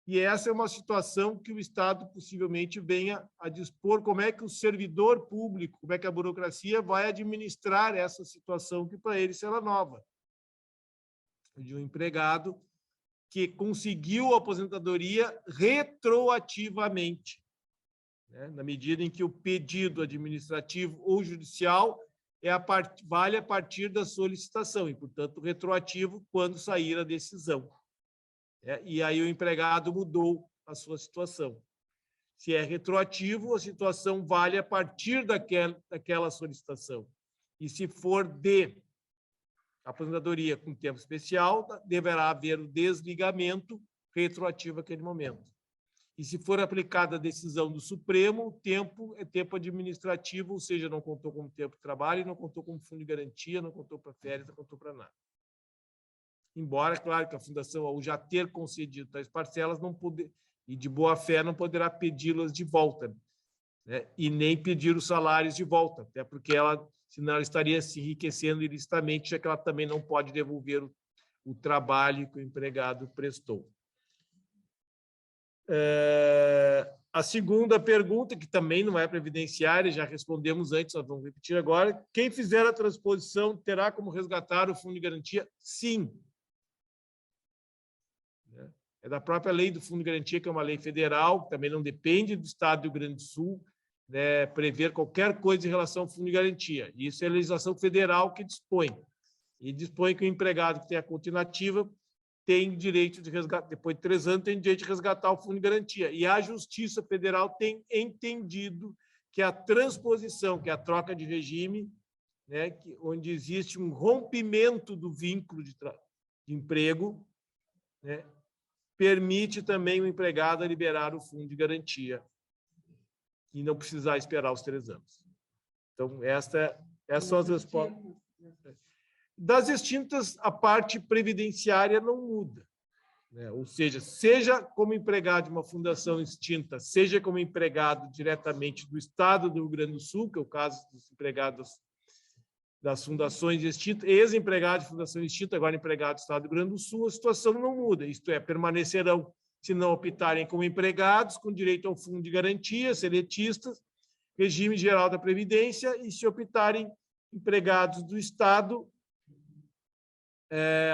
E essa é uma situação que o Estado possivelmente venha a dispor como é que o servidor público, como é que a burocracia vai administrar essa situação que para ele será nova. De um empregado que conseguiu a aposentadoria retroativamente, né? Na medida em que o pedido administrativo ou judicial vale a partir da solicitação e, portanto, retroativo quando sair a decisão. E aí o empregado mudou a sua situação. Se é retroativo, a situação vale a partir daquela solicitação. E se for de aposentadoria com tempo especial, deverá haver o desligamento retroativo àquele momento. E se for aplicada a decisão do Supremo, o tempo é tempo administrativo, ou seja, não contou como tempo de trabalho, não contou como fundo de garantia, não contou para férias, não contou para nada. Embora, claro, que a Fundação, ao já ter concedido tais parcelas, não poder, e de boa fé, não poderá pedi-las de volta, né? E nem pedir os salários de volta, até porque ela, senão ela estaria se enriquecendo ilicitamente, já que ela também não pode devolver o trabalho que o empregado prestou. A segunda pergunta, que também não é previdenciária, já respondemos antes, nós vamos repetir agora. Quem fizer a transposição terá como resgatar o fundo de garantia? Sim. É da própria lei do Fundo de Garantia, que é uma lei federal, que também não depende do Estado do Rio Grande do Sul, né, prever qualquer coisa em relação ao Fundo de Garantia. Isso é a legislação federal que dispõe. E dispõe que o empregado que tem a conta inativa tem direito de resgatar, depois de 3 anos, tem direito de resgatar o Fundo de Garantia. E a Justiça Federal tem entendido que a transposição, que é a troca de regime, né, onde existe um rompimento do vínculo de emprego, né, permite também o empregado a liberar o fundo de garantia e não precisar esperar os 3 anos. Então, essas são as respostas. Das extintas, a parte previdenciária não muda, né? Ou seja como empregado de uma fundação extinta, seja como empregado diretamente do Estado do Rio Grande do Sul, que é o caso dos empregados das fundações extintas, ex-empregados de fundação extinta, agora empregado do Estado do Rio Grande do Sul, a situação não muda, isto é, permanecerão, se não optarem como empregados, com direito ao fundo de garantia, seletistas, regime geral da Previdência, e se optarem empregados do Estado,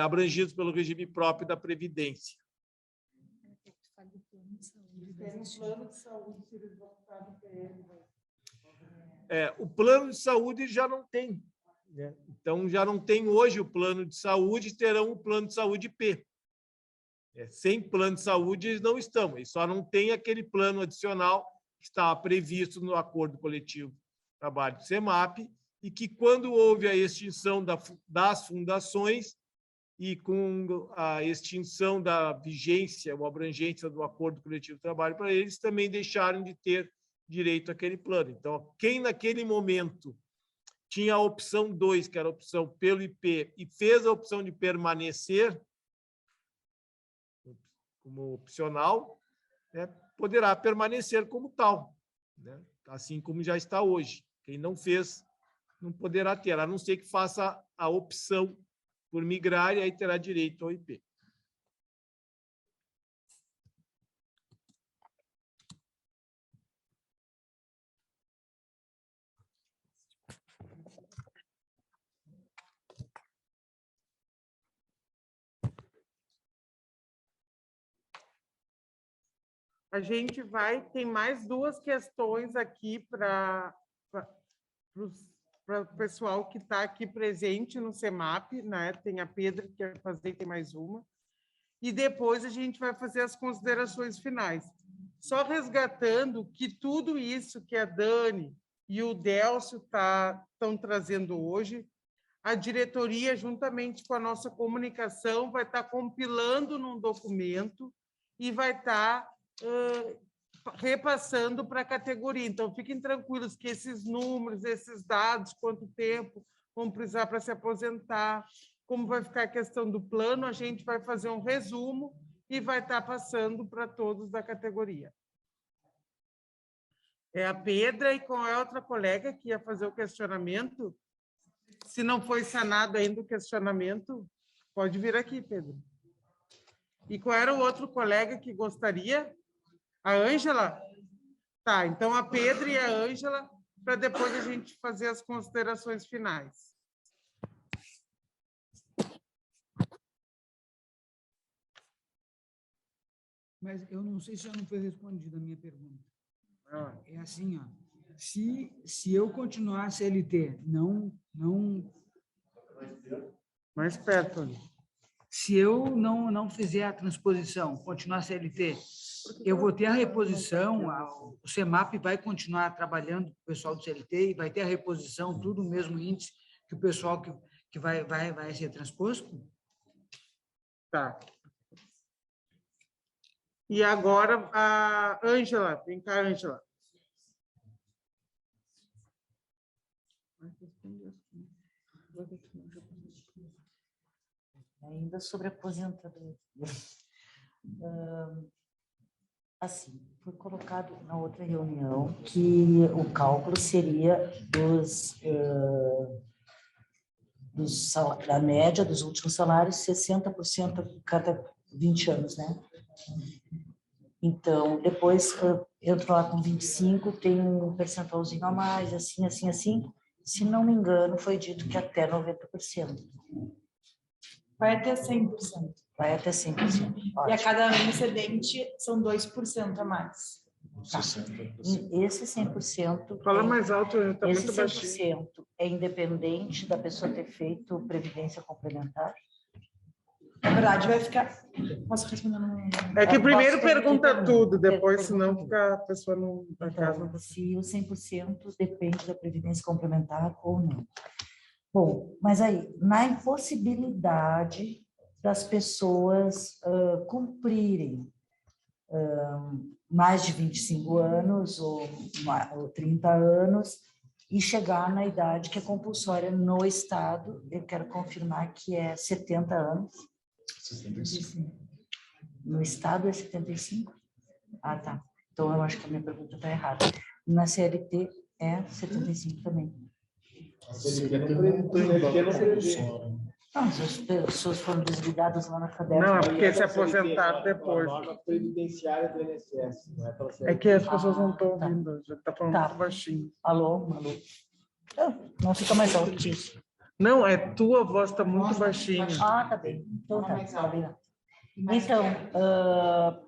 abrangidos pelo regime próprio da Previdência. O plano de saúde já não tem. Então, já não tem hoje o plano de saúde, terão o plano de saúde IP. Sem plano de saúde, eles não estão. Eles só não têm aquele plano adicional que estava previsto no Acordo Coletivo de Trabalho do SEMAP, e que, quando houve a extinção das fundações e com a extinção da vigência ou abrangência do Acordo Coletivo de Trabalho para eles, também deixaram de ter direito àquele plano. Então, quem naquele momento tinha a opção 2, que era a opção pelo IP, e fez a opção de permanecer como opcional, né, poderá permanecer como tal, né, assim como já está hoje. Quem não fez, não poderá ter, a não ser que faça a opção por migrar, e aí terá direito ao IP. A gente tem mais 2 questões aqui para o pessoal que está aqui presente no SEMAP, né? Tem a Pedra que quer fazer, tem mais uma. E depois a gente vai fazer as considerações finais. Só resgatando que tudo isso que a Dani e o Délcio estão trazendo hoje, a diretoria, juntamente com a nossa comunicação, vai estar compilando num documento e vai estar repassando para a categoria. Então, fiquem tranquilos que esses números, esses dados, quanto tempo vão precisar para se aposentar, como vai ficar a questão do plano, a gente vai fazer um resumo e vai estar passando para todos da categoria. É a Pedra, e qual é a outra colega que ia fazer o questionamento? Se não foi sanado ainda o questionamento, pode vir aqui, Pedro. E qual era o outro colega que gostaria? A Ângela? Tá, então a Pedro e a Ângela, para depois a gente fazer as considerações finais. Mas eu não sei se já não foi respondida a minha pergunta. É assim, ó. Se eu continuar a CLT, não... Mais perto, ali. Se eu não fizer a transposição, continuar a CLT, eu vou ter a reposição, o CEMAP vai continuar trabalhando com o pessoal do CLT e vai ter a reposição, tudo o mesmo índice que o pessoal que vai ser transposto? Tá. E agora a Ângela, vem cá, Ângela. Ainda sobre aposentadoria. Assim, foi colocado na outra reunião que o cálculo seria da média dos últimos salários, 60% a cada 20 anos, né? Então, depois entro lá com 25, tem um percentualzinho a mais, assim. Se não me engano, foi dito que até 90%. Vai até 100%. Vai até 100%. E a cada ano excedente são 2% a mais. Tá. E esse 100%... Fala mais alto, está muito esse baixinho. 100% é independente da pessoa ter feito previdência complementar? Na verdade, vai ficar... Posso responder? É que primeiro pergunta tudo, depois, senão fica a pessoa não... Então, se o 100% depende da previdência complementar ou não. Bom, mas aí, na impossibilidade das pessoas cumprirem mais de 25 anos ou 30 anos e chegar na idade que é compulsória no Estado, eu quero confirmar que é 70 anos. 75. No Estado é 75? Ah, tá. Então, eu acho que a minha pergunta está errada. Na CLT é 75 também. Não, as pessoas foram desligadas lá na cadeia. Não, é porque se aposentaram depois. Previdenciária do INSS, não é pela CLT. É que as pessoas não estão ouvindo, já está falando muito baixinho. Alô? Não fica mais alto que isso. Não, é tua voz está muito baixinha. Ah, tá bem. Então tá bem. Então,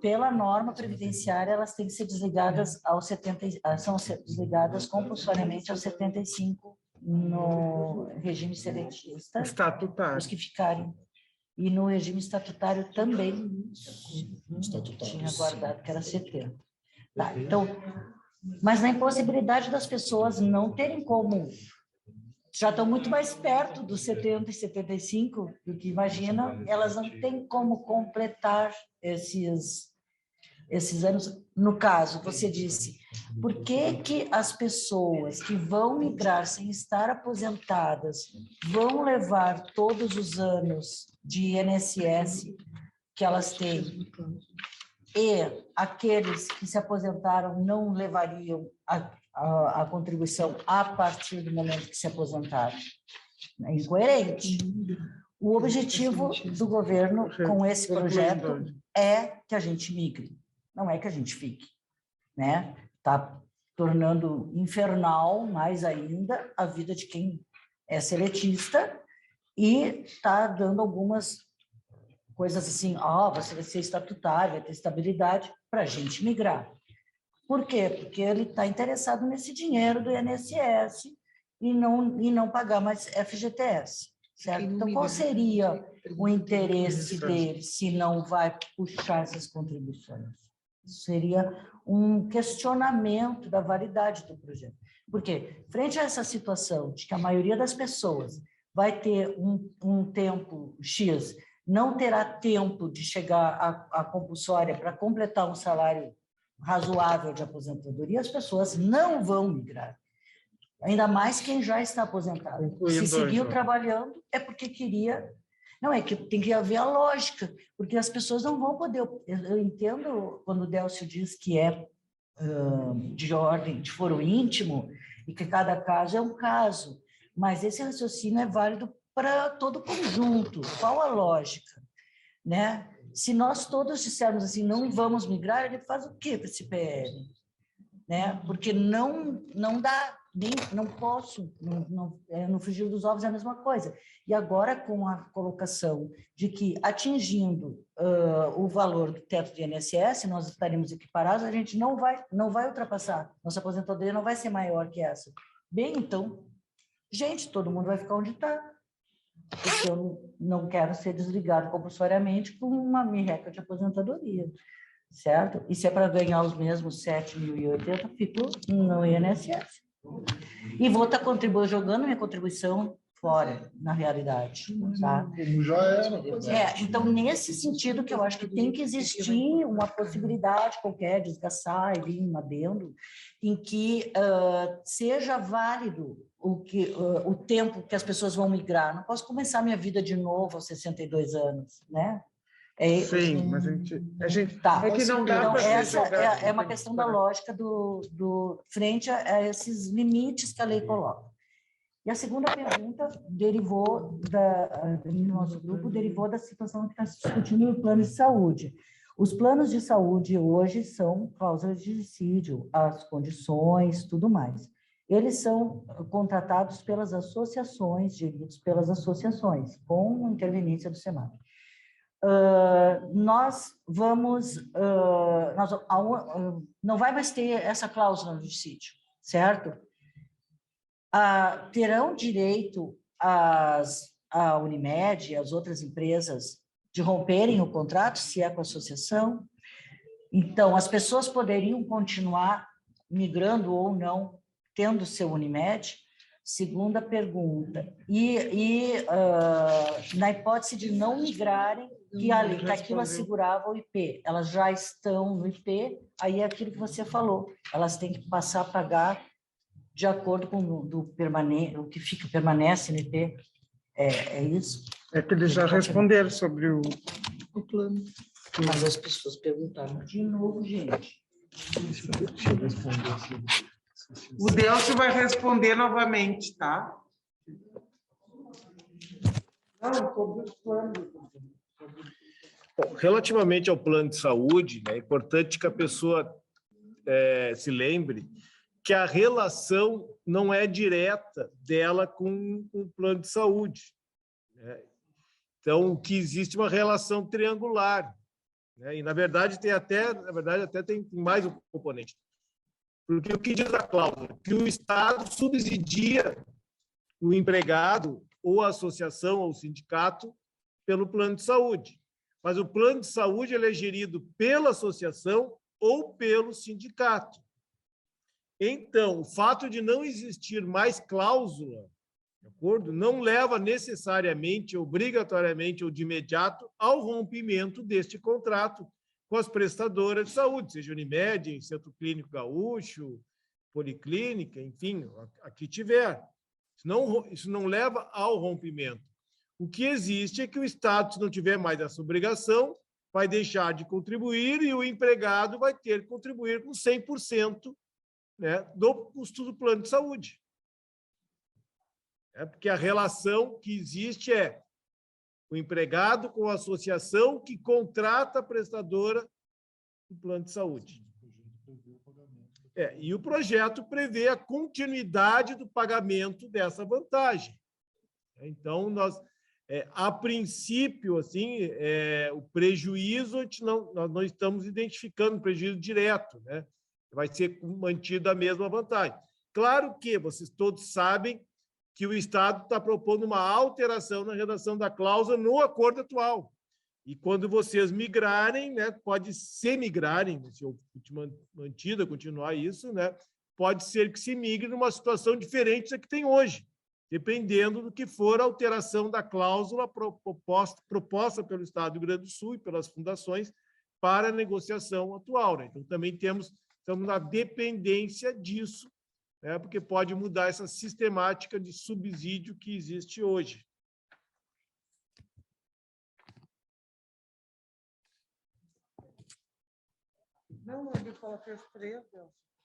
pela norma previdenciária, elas têm que ser desligadas aos 70, são desligadas compulsoriamente aos 75 no regime seletista. Estatutário. Os que ficarem. E no regime estatutário também. Tinha guardado que era 70. Tá, então, mas na impossibilidade das pessoas não terem como, já estão muito mais perto dos 70 e 75 do que imaginam, elas não têm como completar esses anos. No caso, você disse, por que as pessoas que vão migrar sem estar aposentadas vão levar todos os anos de INSS que elas têm e aqueles que se aposentaram não levariam a contribuição a partir do momento que se aposentaram? É incoerente. O objetivo do governo com esse projeto é que a gente migre, não é que a gente fique, né? Está tornando infernal mais ainda a vida de quem é seletista e está dando algumas coisas assim, você vai ser estatutário, vai ter estabilidade para a gente migrar. Por quê? Porque ele está interessado nesse dinheiro do INSS e não pagar mais FGTS, certo? Então, qual seria o interesse dele se não vai puxar essas contribuições? Isso seria um questionamento da validade do projeto. Por quê? Frente a essa situação de que a maioria das pessoas vai ter um tempo X, não terá tempo de chegar à compulsória para completar um salário razoável de aposentadoria, as pessoas não vão migrar. Ainda mais quem já está aposentado. Se seguiu trabalhando, é porque queria... Não, é que tem que haver a lógica, porque as pessoas não vão poder... Eu entendo quando o Délcio diz que é de ordem, de foro íntimo, e que cada caso é um caso, mas esse raciocínio é válido para todo o conjunto. Qual a lógica? Né? Se nós todos dissermos assim, não vamos migrar, ele faz o quê para esse PL? Né? Porque não dá, nem, não posso, no frigir dos ovos é a mesma coisa. E agora, com a colocação de que, atingindo o valor do teto de INSS, nós estaremos equiparados, a gente não vai ultrapassar. Nossa aposentadoria não vai ser maior que essa. Bem, então, gente, todo mundo vai ficar onde está. Porque eu não quero ser desligado compulsoriamente com uma merreca de aposentadoria, certo? E se é para ganhar os mesmos 7.080, fico no INSS. E vou estar jogando minha contribuição fora, na realidade, tá? Como já é, na verdade. Então, nesse sentido que eu acho que tem que existir uma possibilidade qualquer de esgaçar ali um adendo, em que seja válido o tempo que as pessoas vão migrar. Não posso começar minha vida de novo aos 62 anos, né? Sim, mas a gente tá. É que não dá então, para essa é uma questão da lógica frente a esses limites que a lei coloca. E a segunda pergunta derivou do nosso grupo, derivou da situação que está se discutindo no plano de saúde. Os planos de saúde hoje são cláusulas de dissídio, as condições, tudo mais. Eles são contratados pelas associações, geridos pelas associações, com interveniência do SEMAC. Nós vamos... não vai mais ter essa cláusula no dissídio, certo? Terão direito a Unimed e as outras empresas de romperem o contrato, se é com a associação. Então, as pessoas poderiam continuar migrando ou não, tendo seu Unimed? Segunda pergunta. Na hipótese de não migrarem, que aquilo assegurava o IP, elas já estão no IP, aí é aquilo que você falou, elas têm que passar a pagar de acordo com o que permanece no IP. É isso? É que eles já responderam sobre o plano. Mas as pessoas perguntaram de novo, gente. Deixa eu responder assim. O Delcio vai responder novamente, tá? Não, sobre os planos. Bom, relativamente ao plano de saúde, é importante que a pessoa se lembre que a relação não é direta dela com o plano de saúde. Né? Então, que existe uma relação triangular. Né? E, na verdade, até tem mais um componente. Porque o que diz a cláusula? Que o Estado subsidia o empregado, ou a associação, ou o sindicato, pelo plano de saúde. Mas o plano de saúde ele é gerido pela associação ou pelo sindicato. Então, o fato de não existir mais cláusula, de acordo, não leva necessariamente, obrigatoriamente ou de imediato ao rompimento deste contrato com as prestadoras de saúde, seja Unimed, Centro Clínico Gaúcho, Policlínica, enfim, a que tiver. Isso não leva ao rompimento. O que existe é que o Estado, se não tiver mais essa obrigação, vai deixar de contribuir e o empregado vai ter que contribuir com 100%, né, do custo do plano de saúde. Porque a relação que existe é o empregado com a associação que contrata a prestadora do plano de saúde. E o projeto prevê a continuidade do pagamento dessa vantagem. Então, nós, a princípio, assim, o prejuízo, nós não estamos identificando prejuízo direto, né? Vai ser mantida a mesma vantagem. Claro que vocês todos sabem que o Estado está propondo uma alteração na redação da cláusula no acordo atual. E quando vocês migrarem, né, pode ser migrarem, se eu mantida, continuar isso, né, pode ser que se migre numa situação diferente da que tem hoje, dependendo do que for a alteração da cláusula proposta pelo Estado do Rio Grande do Sul e pelas fundações para a negociação atual. Né? Então, também estamos na dependência disso, né, porque pode mudar essa sistemática de subsídio que existe hoje. Não, ele fala que as três,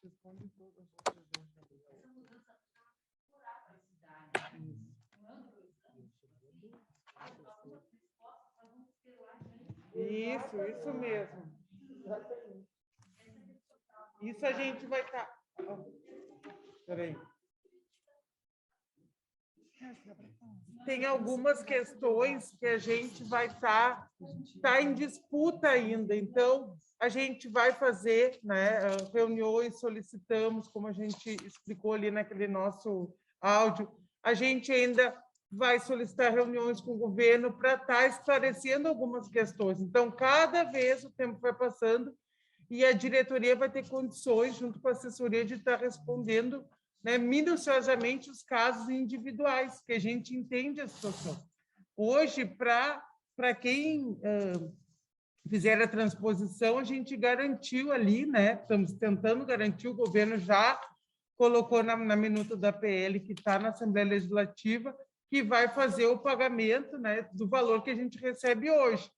responde todas as outras. Isso mesmo. Isso a gente vai estar... Peraí. Tem algumas questões que a gente vai estar em disputa ainda, então a gente vai fazer, né, reuniões, solicitamos, como a gente explicou ali naquele nosso áudio, a gente ainda vai solicitar reuniões com o governo para estar esclarecendo algumas questões. Então, cada vez o tempo vai passando e a diretoria vai ter condições, junto com a assessoria, de estar respondendo, né, minuciosamente os casos individuais, que a gente entende a situação. Hoje, para quem fizer a transposição, a gente garantiu ali, né, estamos tentando garantir, o governo já colocou na minuta da PL, que está na Assembleia Legislativa, que vai fazer o pagamento, né, do valor que a gente recebe hoje,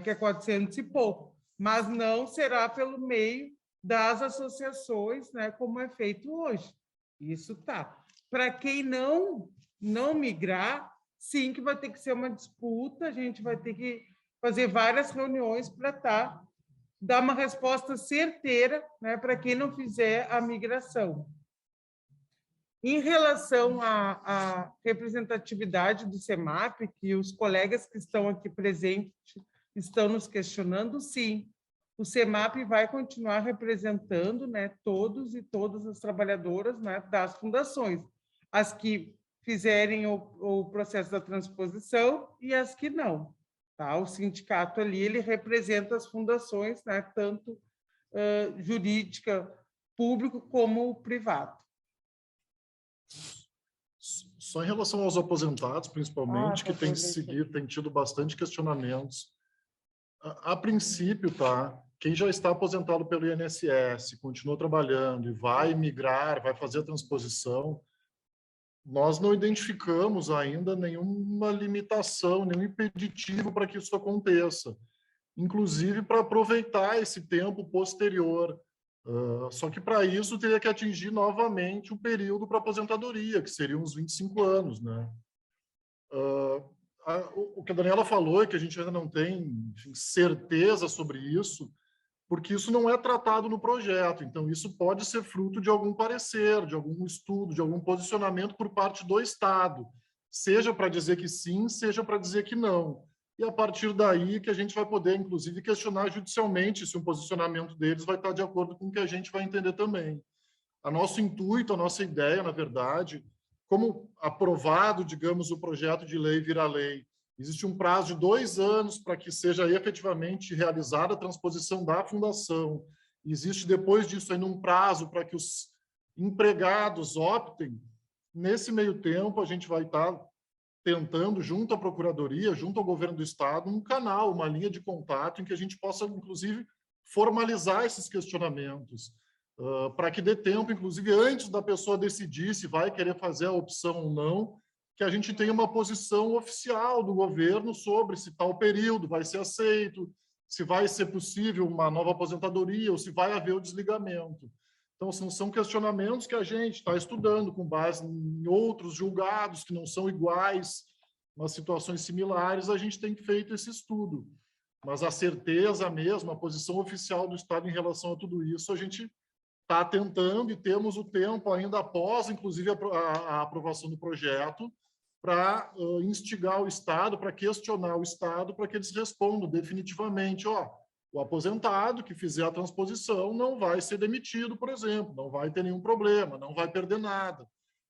que é 400 e pouco, mas não será pelo meio das associações, né, como é feito hoje. Isso tá. Para quem não migrar, sim, que vai ter que ser uma disputa, a gente vai ter que fazer várias reuniões para dar uma resposta certeira, né, para quem não fizer a migração. Em relação à representatividade do CEMAP, que os colegas que estão aqui presentes estão nos questionando, sim, o CEMAP vai continuar representando, né, todos e todas as trabalhadoras, né, das fundações, as que fizerem o processo da transposição e as que não. Tá? O sindicato ali, ele representa as fundações, né, tanto jurídica, público como privado. Só em relação aos aposentados, principalmente, que tem tido bastante questionamentos. A princípio, tá? Quem já está aposentado pelo INSS, continua trabalhando e vai migrar, vai fazer a transposição, nós não identificamos ainda nenhuma limitação, nenhum impeditivo para que isso aconteça, inclusive para aproveitar esse tempo posterior. Só que para isso teria que atingir novamente o período para aposentadoria, que seriam uns 25 anos, né? O que a Daniela falou é que a gente ainda não tem, enfim, certeza sobre isso, porque isso não é tratado no projeto. Então, isso pode ser fruto de algum parecer, de algum estudo, de algum posicionamento por parte do Estado, seja para dizer que sim, seja para dizer que não. E a partir daí que a gente vai poder, inclusive, questionar judicialmente se o posicionamento deles vai estar de acordo com o que a gente vai entender também. A nosso intuito, a nossa ideia, na verdade, como aprovado, digamos, o projeto de lei virar lei, existe um prazo de 2 anos para que seja efetivamente realizada a transposição da fundação. Existe, depois disso, ainda um prazo para que os empregados optem. Nesse meio tempo, a gente vai estar tentando, junto à Procuradoria, junto ao Governo do Estado, um canal, uma linha de contato em que a gente possa, inclusive, formalizar esses questionamentos, para que dê tempo, inclusive, antes da pessoa decidir se vai querer fazer a opção ou não, que a gente tenha uma posição oficial do governo sobre se tal período vai ser aceito, se vai ser possível uma nova aposentadoria ou se vai haver o desligamento. Então, são questionamentos que a gente está estudando com base em outros julgados que não são iguais, mas situações similares, a gente tem feito esse estudo. Mas a certeza mesmo, a posição oficial do Estado em relação a tudo isso, a gente está tentando e temos o tempo ainda após, inclusive, a aprovação do projeto, para instigar o Estado, para questionar o Estado, para que eles respondam definitivamente, o aposentado que fizer a transposição não vai ser demitido, por exemplo, não vai ter nenhum problema, não vai perder nada.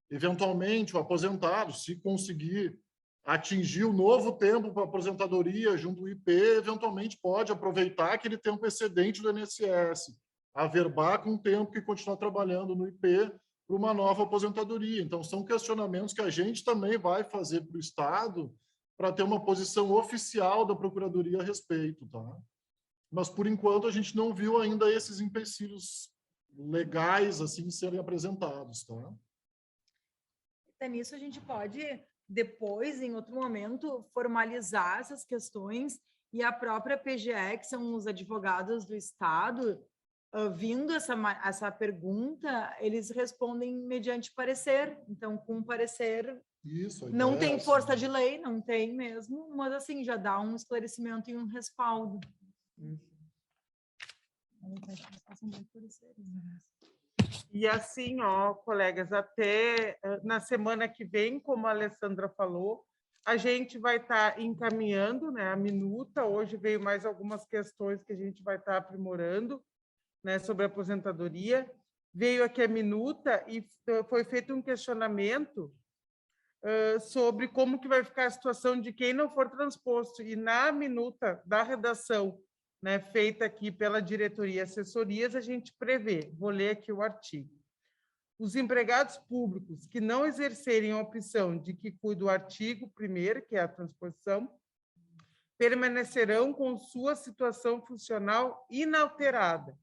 Eventualmente, o aposentado, se conseguir atingir o novo tempo para aposentadoria junto ao IP, eventualmente pode aproveitar aquele tempo excedente do INSS, averbar com o tempo que continuar trabalhando no IP para uma nova aposentadoria. Então, são questionamentos que a gente também vai fazer para o Estado para ter uma posição oficial da Procuradoria a respeito, tá? Mas, por enquanto, a gente não viu ainda esses empecilhos legais assim serem apresentados, tá? Então, nisso a gente pode, depois, em outro momento, formalizar essas questões e a própria PGE, que são os advogados do Estado, vindo essa pergunta, eles respondem mediante parecer. Então, com parecer, Isso, a Não ideia é tem essa. força de lei, não tem mesmo, mas assim, já dá um esclarecimento e um respaldo. E assim, ó, colegas, até na semana que vem, como a Alessandra falou, a gente vai estar encaminhando, né, a minuta. Hoje veio mais algumas questões que a gente vai estar aprimorando, né, sobre a aposentadoria. Veio aqui a minuta e foi feito um questionamento sobre como que vai ficar a situação de quem não for transposto. E na minuta da redação, né, feita aqui pela diretoria e assessorias, a gente prevê, vou ler aqui o artigo. Os empregados públicos que não exercerem a opção de que cuida do artigo 1º, que é a transposição, permanecerão com sua situação funcional inalterada,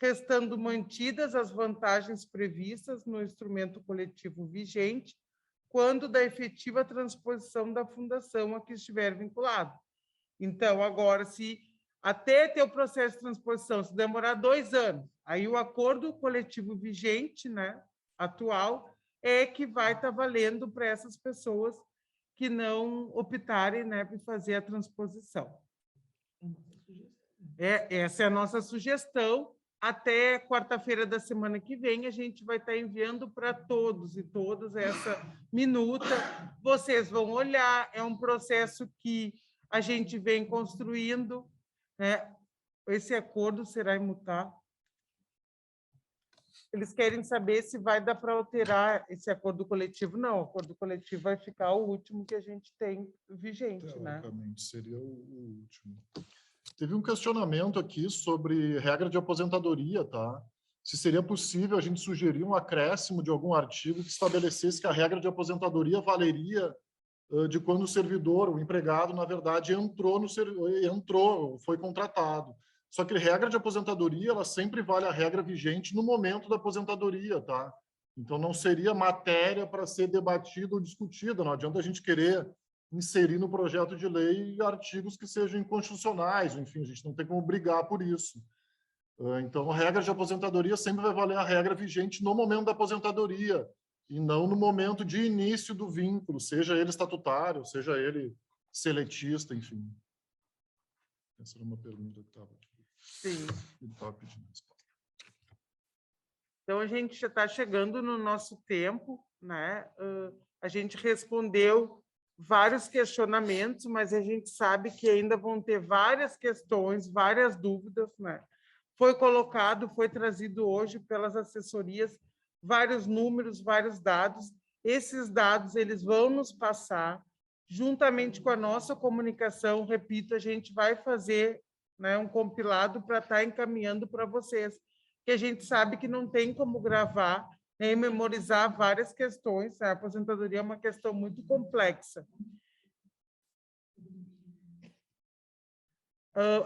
restando mantidas as vantagens previstas no instrumento coletivo vigente, quando da efetiva transposição da fundação a que estiver vinculado. Então, agora, se até ter o processo de transposição, se demorar 2 anos, aí o acordo coletivo vigente, né, atual, é que vai estar valendo para essas pessoas que não optarem, né, por fazer a transposição. Essa é a nossa sugestão. Até quarta-feira da semana que vem, a gente vai estar enviando para todos e todas essa minuta. Vocês vão olhar, é um processo que a gente vem construindo, né? Esse acordo será imutável. Eles querem saber se vai dar para alterar esse acordo coletivo. Não, o acordo coletivo vai ficar o último que a gente tem vigente, né? Teoricamente, seria o último. Teve um questionamento aqui sobre regra de aposentadoria, tá? Se seria possível a gente sugerir um acréscimo de algum artigo que estabelecesse que a regra de aposentadoria valeria de quando o servidor, o empregado, na verdade, foi contratado. Só que a regra de aposentadoria, ela sempre vale a regra vigente no momento da aposentadoria, tá? Então, não seria matéria para ser debatida ou discutida. Não adianta a gente querer inserir no projeto de lei artigos que sejam inconstitucionais, enfim, a gente não tem como brigar por isso. Então, a regra de aposentadoria sempre vai valer a regra vigente no momento da aposentadoria, e não no momento de início do vínculo, seja ele estatutário, seja ele seletista, enfim. Essa era uma pergunta que estava aqui. Sim. Estava pedindo resposta. Então, a gente já está chegando no nosso tempo, né? A gente respondeu vários questionamentos, mas a gente sabe que ainda vão ter várias questões, várias dúvidas, né? Foi trazido hoje pelas assessorias vários números, vários dados. Esses dados eles vão nos passar, juntamente com a nossa comunicação, repito, a gente vai fazer, né, um compilado para estar encaminhando para vocês, que a gente sabe que não tem como gravar nem memorizar várias questões. A aposentadoria é uma questão muito complexa.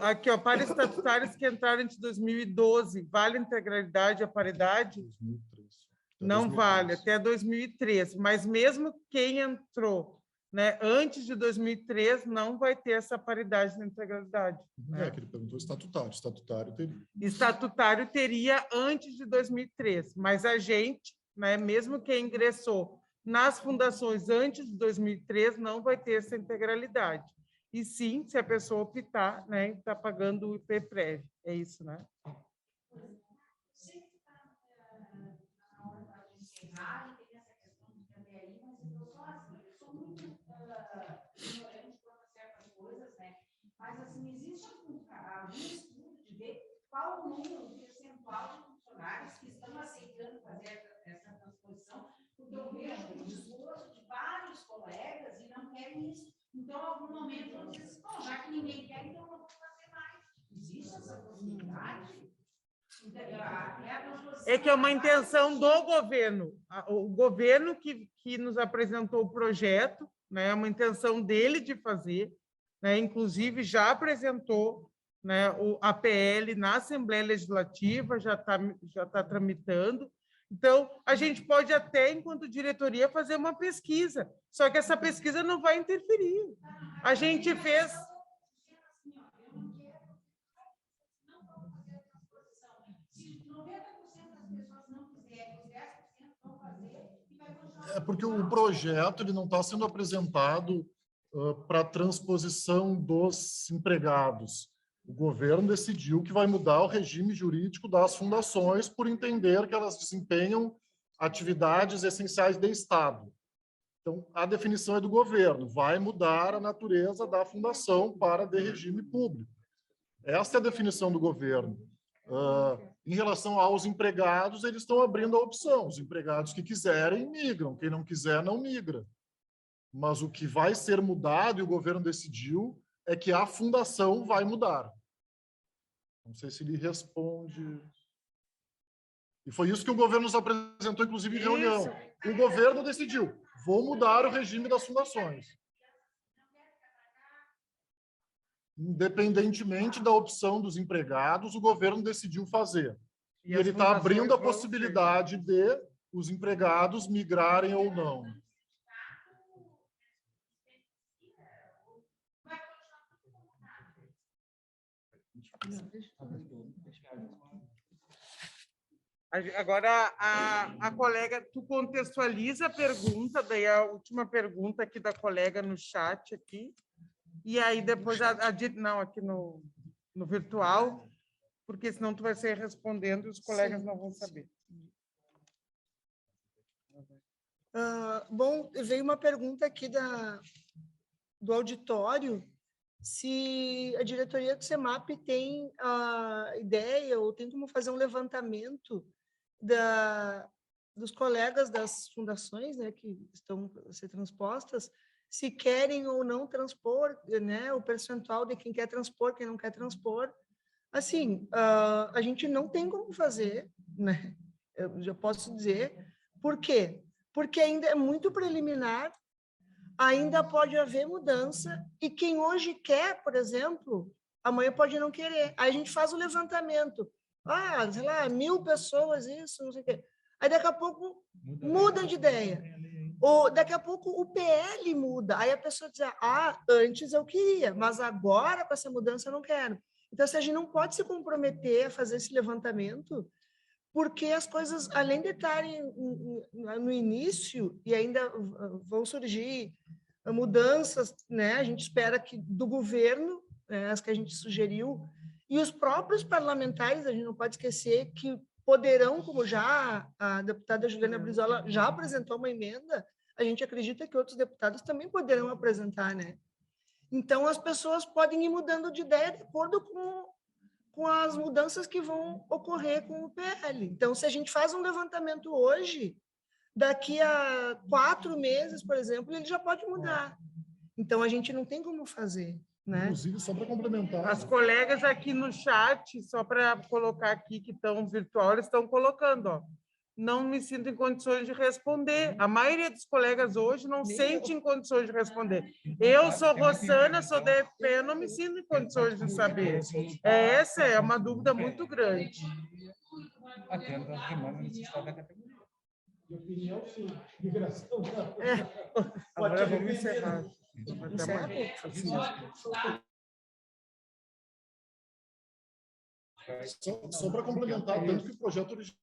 Aqui, ó, para estatutários que entraram entre 2012, vale a integralidade, a paridade? 2003. Não vale, até 2003. Mas mesmo quem entrou, né, antes de 2003, não vai ter essa paridade na integralidade. Né? Que ele perguntou estatutário. Estatutário teria. Estatutário teria antes de 2003, mas a gente, né, mesmo quem ingressou nas fundações antes de 2003, não vai ter essa integralidade. E sim, se a pessoa optar, né, está pagando o IP-Prev. É isso, né? Mas, assim, existe algum estudo de ver qual o número percentual de funcionários que estão aceitando fazer essa transposição? Porque eu vejo o esforço de vários colegas e não querem isso. Então, em algum momento, eu disse, bom, já que ninguém quer, então eu não vou fazer mais. Existe essa possibilidade? É que é uma intenção do governo. O governo que nos apresentou o projeto, né, é uma intenção dele de fazer, né, inclusive já apresentou, né, a PL na Assembleia Legislativa, já tá tramitando. Então, a gente pode até, enquanto diretoria, fazer uma pesquisa, só que essa pesquisa não vai interferir. A gente fez... É porque o projeto ele não está sendo apresentado para transposição dos empregados. O governo decidiu que vai mudar o regime jurídico das fundações por entender que elas desempenham atividades essenciais de Estado. Então, a definição é do governo, vai mudar a natureza da fundação para de regime público. Essa é a definição do governo. Em relação aos empregados, eles estão abrindo a opção. Os empregados que quiserem, migram. Quem não quiser, não migra. Mas o que vai ser mudado, e o governo decidiu, é que a fundação vai mudar. Não sei se ele responde. E foi isso que o governo nos apresentou, inclusive, em reunião. O governo decidiu, vou mudar o regime das fundações. Independentemente da opção dos empregados, o governo decidiu fazer. E ele está abrindo a possibilidade de os empregados migrarem ou não. Agora, a colega, tu contextualiza a pergunta, daí a última pergunta aqui da colega no chat aqui, e aí depois, não, aqui no virtual, porque senão tu vai ser respondendo e os colegas não vão saber. Bom, veio uma pergunta aqui do auditório, se a diretoria do CEMAP tem a ideia ou tem como fazer um levantamento dos colegas das fundações, né, que estão a ser transpostas, se querem ou não transpor, né, o percentual de quem quer transpor, quem não quer transpor. Assim, a gente não tem como fazer, né? Eu já posso dizer. Por quê? Porque ainda é muito preliminar, ainda pode haver mudança, e quem hoje quer, por exemplo, amanhã pode não querer. Aí a gente faz o levantamento. Sei lá, 1.000 pessoas, isso, não sei o quê. Aí daqui a pouco muda de ideia. Ou daqui a pouco o PL muda. Aí a pessoa diz, antes eu queria, mas agora com essa mudança eu não quero. Então, assim, a gente não pode se comprometer a fazer esse levantamento, porque as coisas, além de estarem no início, e ainda vão surgir mudanças, né? A gente espera que do governo, as que a gente sugeriu, e os próprios parlamentares, a gente não pode esquecer que poderão, como já a deputada Juliana Brizola já apresentou uma emenda, a gente acredita que outros deputados também poderão apresentar, né? Então, as pessoas podem ir mudando de ideia de acordo com as mudanças que vão ocorrer com o PL. Então, se a gente faz um levantamento hoje, daqui a 4 meses, por exemplo, ele já pode mudar. Então, a gente não tem como fazer, né? Inclusive, só para complementar... As colegas aqui no chat, só para colocar aqui, que estão virtual, eles estão colocando, ó. Não me sinto em condições de responder. A maioria dos colegas hoje não sente em condições de responder. Eu sou Rossana, sou da FPE, não me sinto em condições de saber. Essa é uma dúvida muito grande. Atendo a demanda necessidade da categoria. De opinião, sim. Migração, não. Agora vamos encerrar. Só para complementar, tanto que o projeto original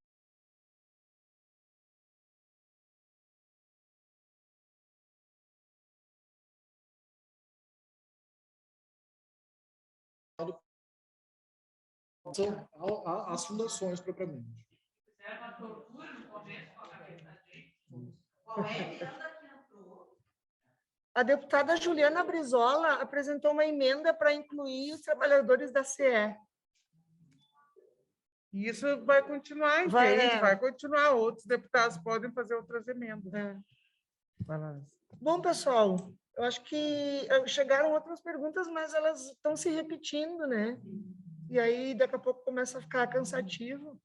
as fundações propriamente. A deputada Juliana Brizola apresentou uma emenda para incluir os trabalhadores da CE. E isso vai continuar, entende? Vai continuar. Outros deputados podem fazer outras emendas. Bom, pessoal, eu acho que chegaram outras perguntas, mas elas estão se repetindo, né? E aí, daqui a pouco, começa a ficar cansativo.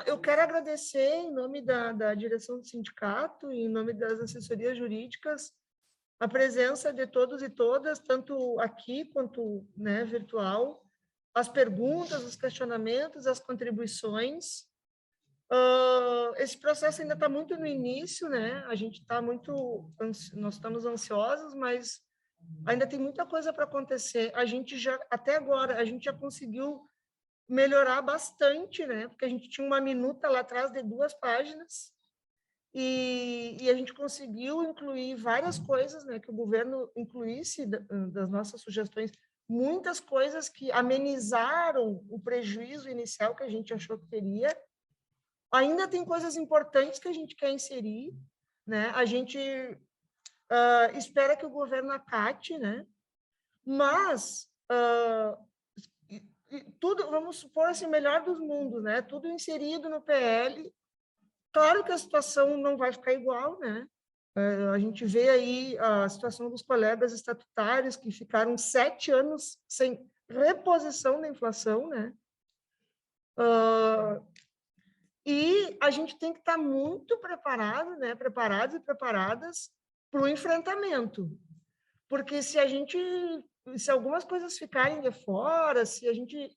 Eu quero agradecer, em nome da direção do sindicato e em nome das assessorias jurídicas, a presença de todos e todas, tanto aqui quanto, né, virtual, as perguntas, os questionamentos, as contribuições. Esse processo ainda está muito no início, né? A gente está nós estamos ansiosos, mas ainda tem muita coisa para acontecer. A gente já, até agora, a gente já conseguiu melhorar bastante, né? Porque a gente tinha uma minuta lá atrás de 2 páginas e a gente conseguiu incluir várias coisas, né? Que o governo incluísse das nossas sugestões, muitas coisas que amenizaram o prejuízo inicial que a gente achou que teria. Ainda tem coisas importantes que a gente quer inserir, né? A gente espera que o governo acate, né? Mas tudo, vamos supor assim, melhor dos mundos, né? Tudo inserido no PL. Claro que a situação não vai ficar igual, né? A gente vê aí a situação dos colegas estatutários que ficaram 7 anos sem reposição da inflação, né? E a gente tem que estar muito preparado, né? Preparados e preparadas para o enfrentamento. Porque se algumas coisas ficarem de fora, se a gente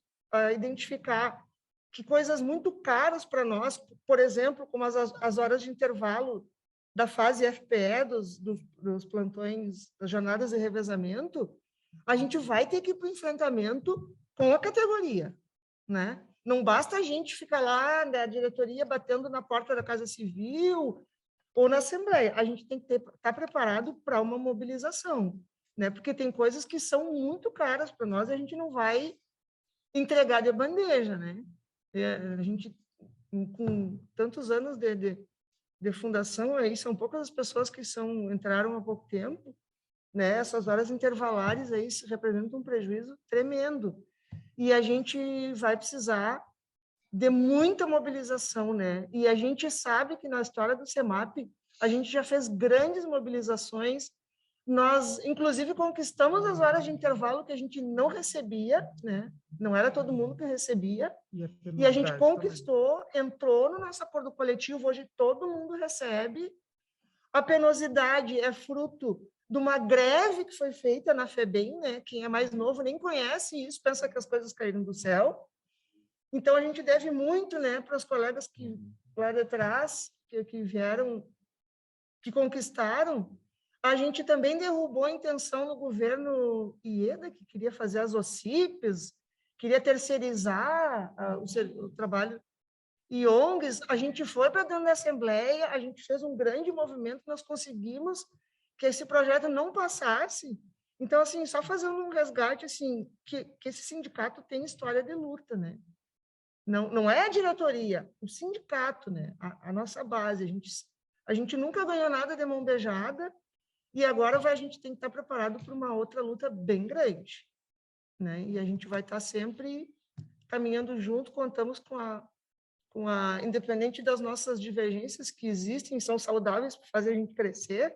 identificar que coisas muito caras para nós, por exemplo, como as horas de intervalo da fase FPE, dos plantões, das jornadas de revezamento, a gente vai ter que ir para o enfrentamento com a categoria, né? Não basta a gente ficar lá na diretoria batendo na porta da Casa Civil ou na Assembleia. A gente tem que estar preparado para uma mobilização, né? Porque tem coisas que são muito caras para nós e a gente não vai entregar de bandeja, né? A gente, com tantos anos de fundação, aí são poucas as pessoas que entraram há pouco tempo, né? Essas horas intervalares aí representam um prejuízo tremendo. E a gente vai precisar de muita mobilização, né? E a gente sabe que na história do CEMAP, a gente já fez grandes mobilizações. Nós, inclusive, conquistamos as horas de intervalo que a gente não recebia, né? Não era todo mundo que recebia. E a gente conquistou, entrou no nosso acordo coletivo, hoje todo mundo recebe. A penosidade é fruto de uma greve que foi feita na FEBEM, né? Quem é mais novo nem conhece isso, pensa que as coisas caíram do céu. Então, a gente deve muito, né, para os colegas que lá de trás, que vieram, que conquistaram. A gente também derrubou a intenção no governo Ieda, que queria fazer as OCIPs, queria terceirizar o trabalho e ONGs. A gente foi para dentro da Assembleia, a gente fez um grande movimento, nós conseguimos que esse projeto não passasse. Então, assim, só fazendo um resgate, assim, que esse sindicato tem história de luta, né? Não é a diretoria, o sindicato, né? A nossa base. A gente nunca ganhou nada de mão beijada e agora a gente tem que estar preparado para uma outra luta bem grande, né? E a gente vai estar sempre caminhando junto, contamos com independente das nossas divergências que existem, são saudáveis para fazer a gente crescer,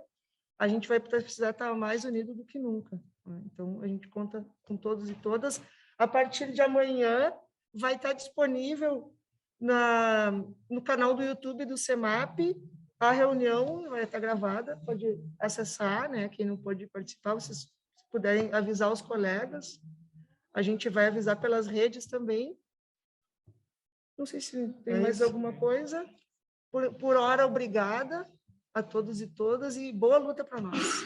a gente vai precisar estar mais unido do que nunca, né? Então, a gente conta com todos e todas. A partir de amanhã, vai estar disponível no canal do YouTube do CEMAP, a reunião vai estar gravada, pode acessar, né? Quem não pode participar, vocês puderem avisar os colegas, a gente vai avisar pelas redes também. Não sei se tem mais alguma coisa. Por hora, obrigada a todos e todas e boa luta para nós.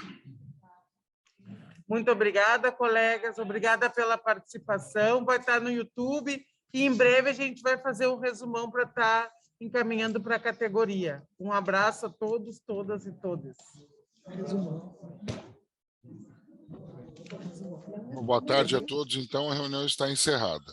Muito obrigada, colegas. Obrigada pela participação. Vai estar no YouTube e em breve a gente vai fazer um resumão para estar encaminhando para a categoria. Um abraço a todos, todas e todos. Boa tarde a todos. Então, a reunião está encerrada.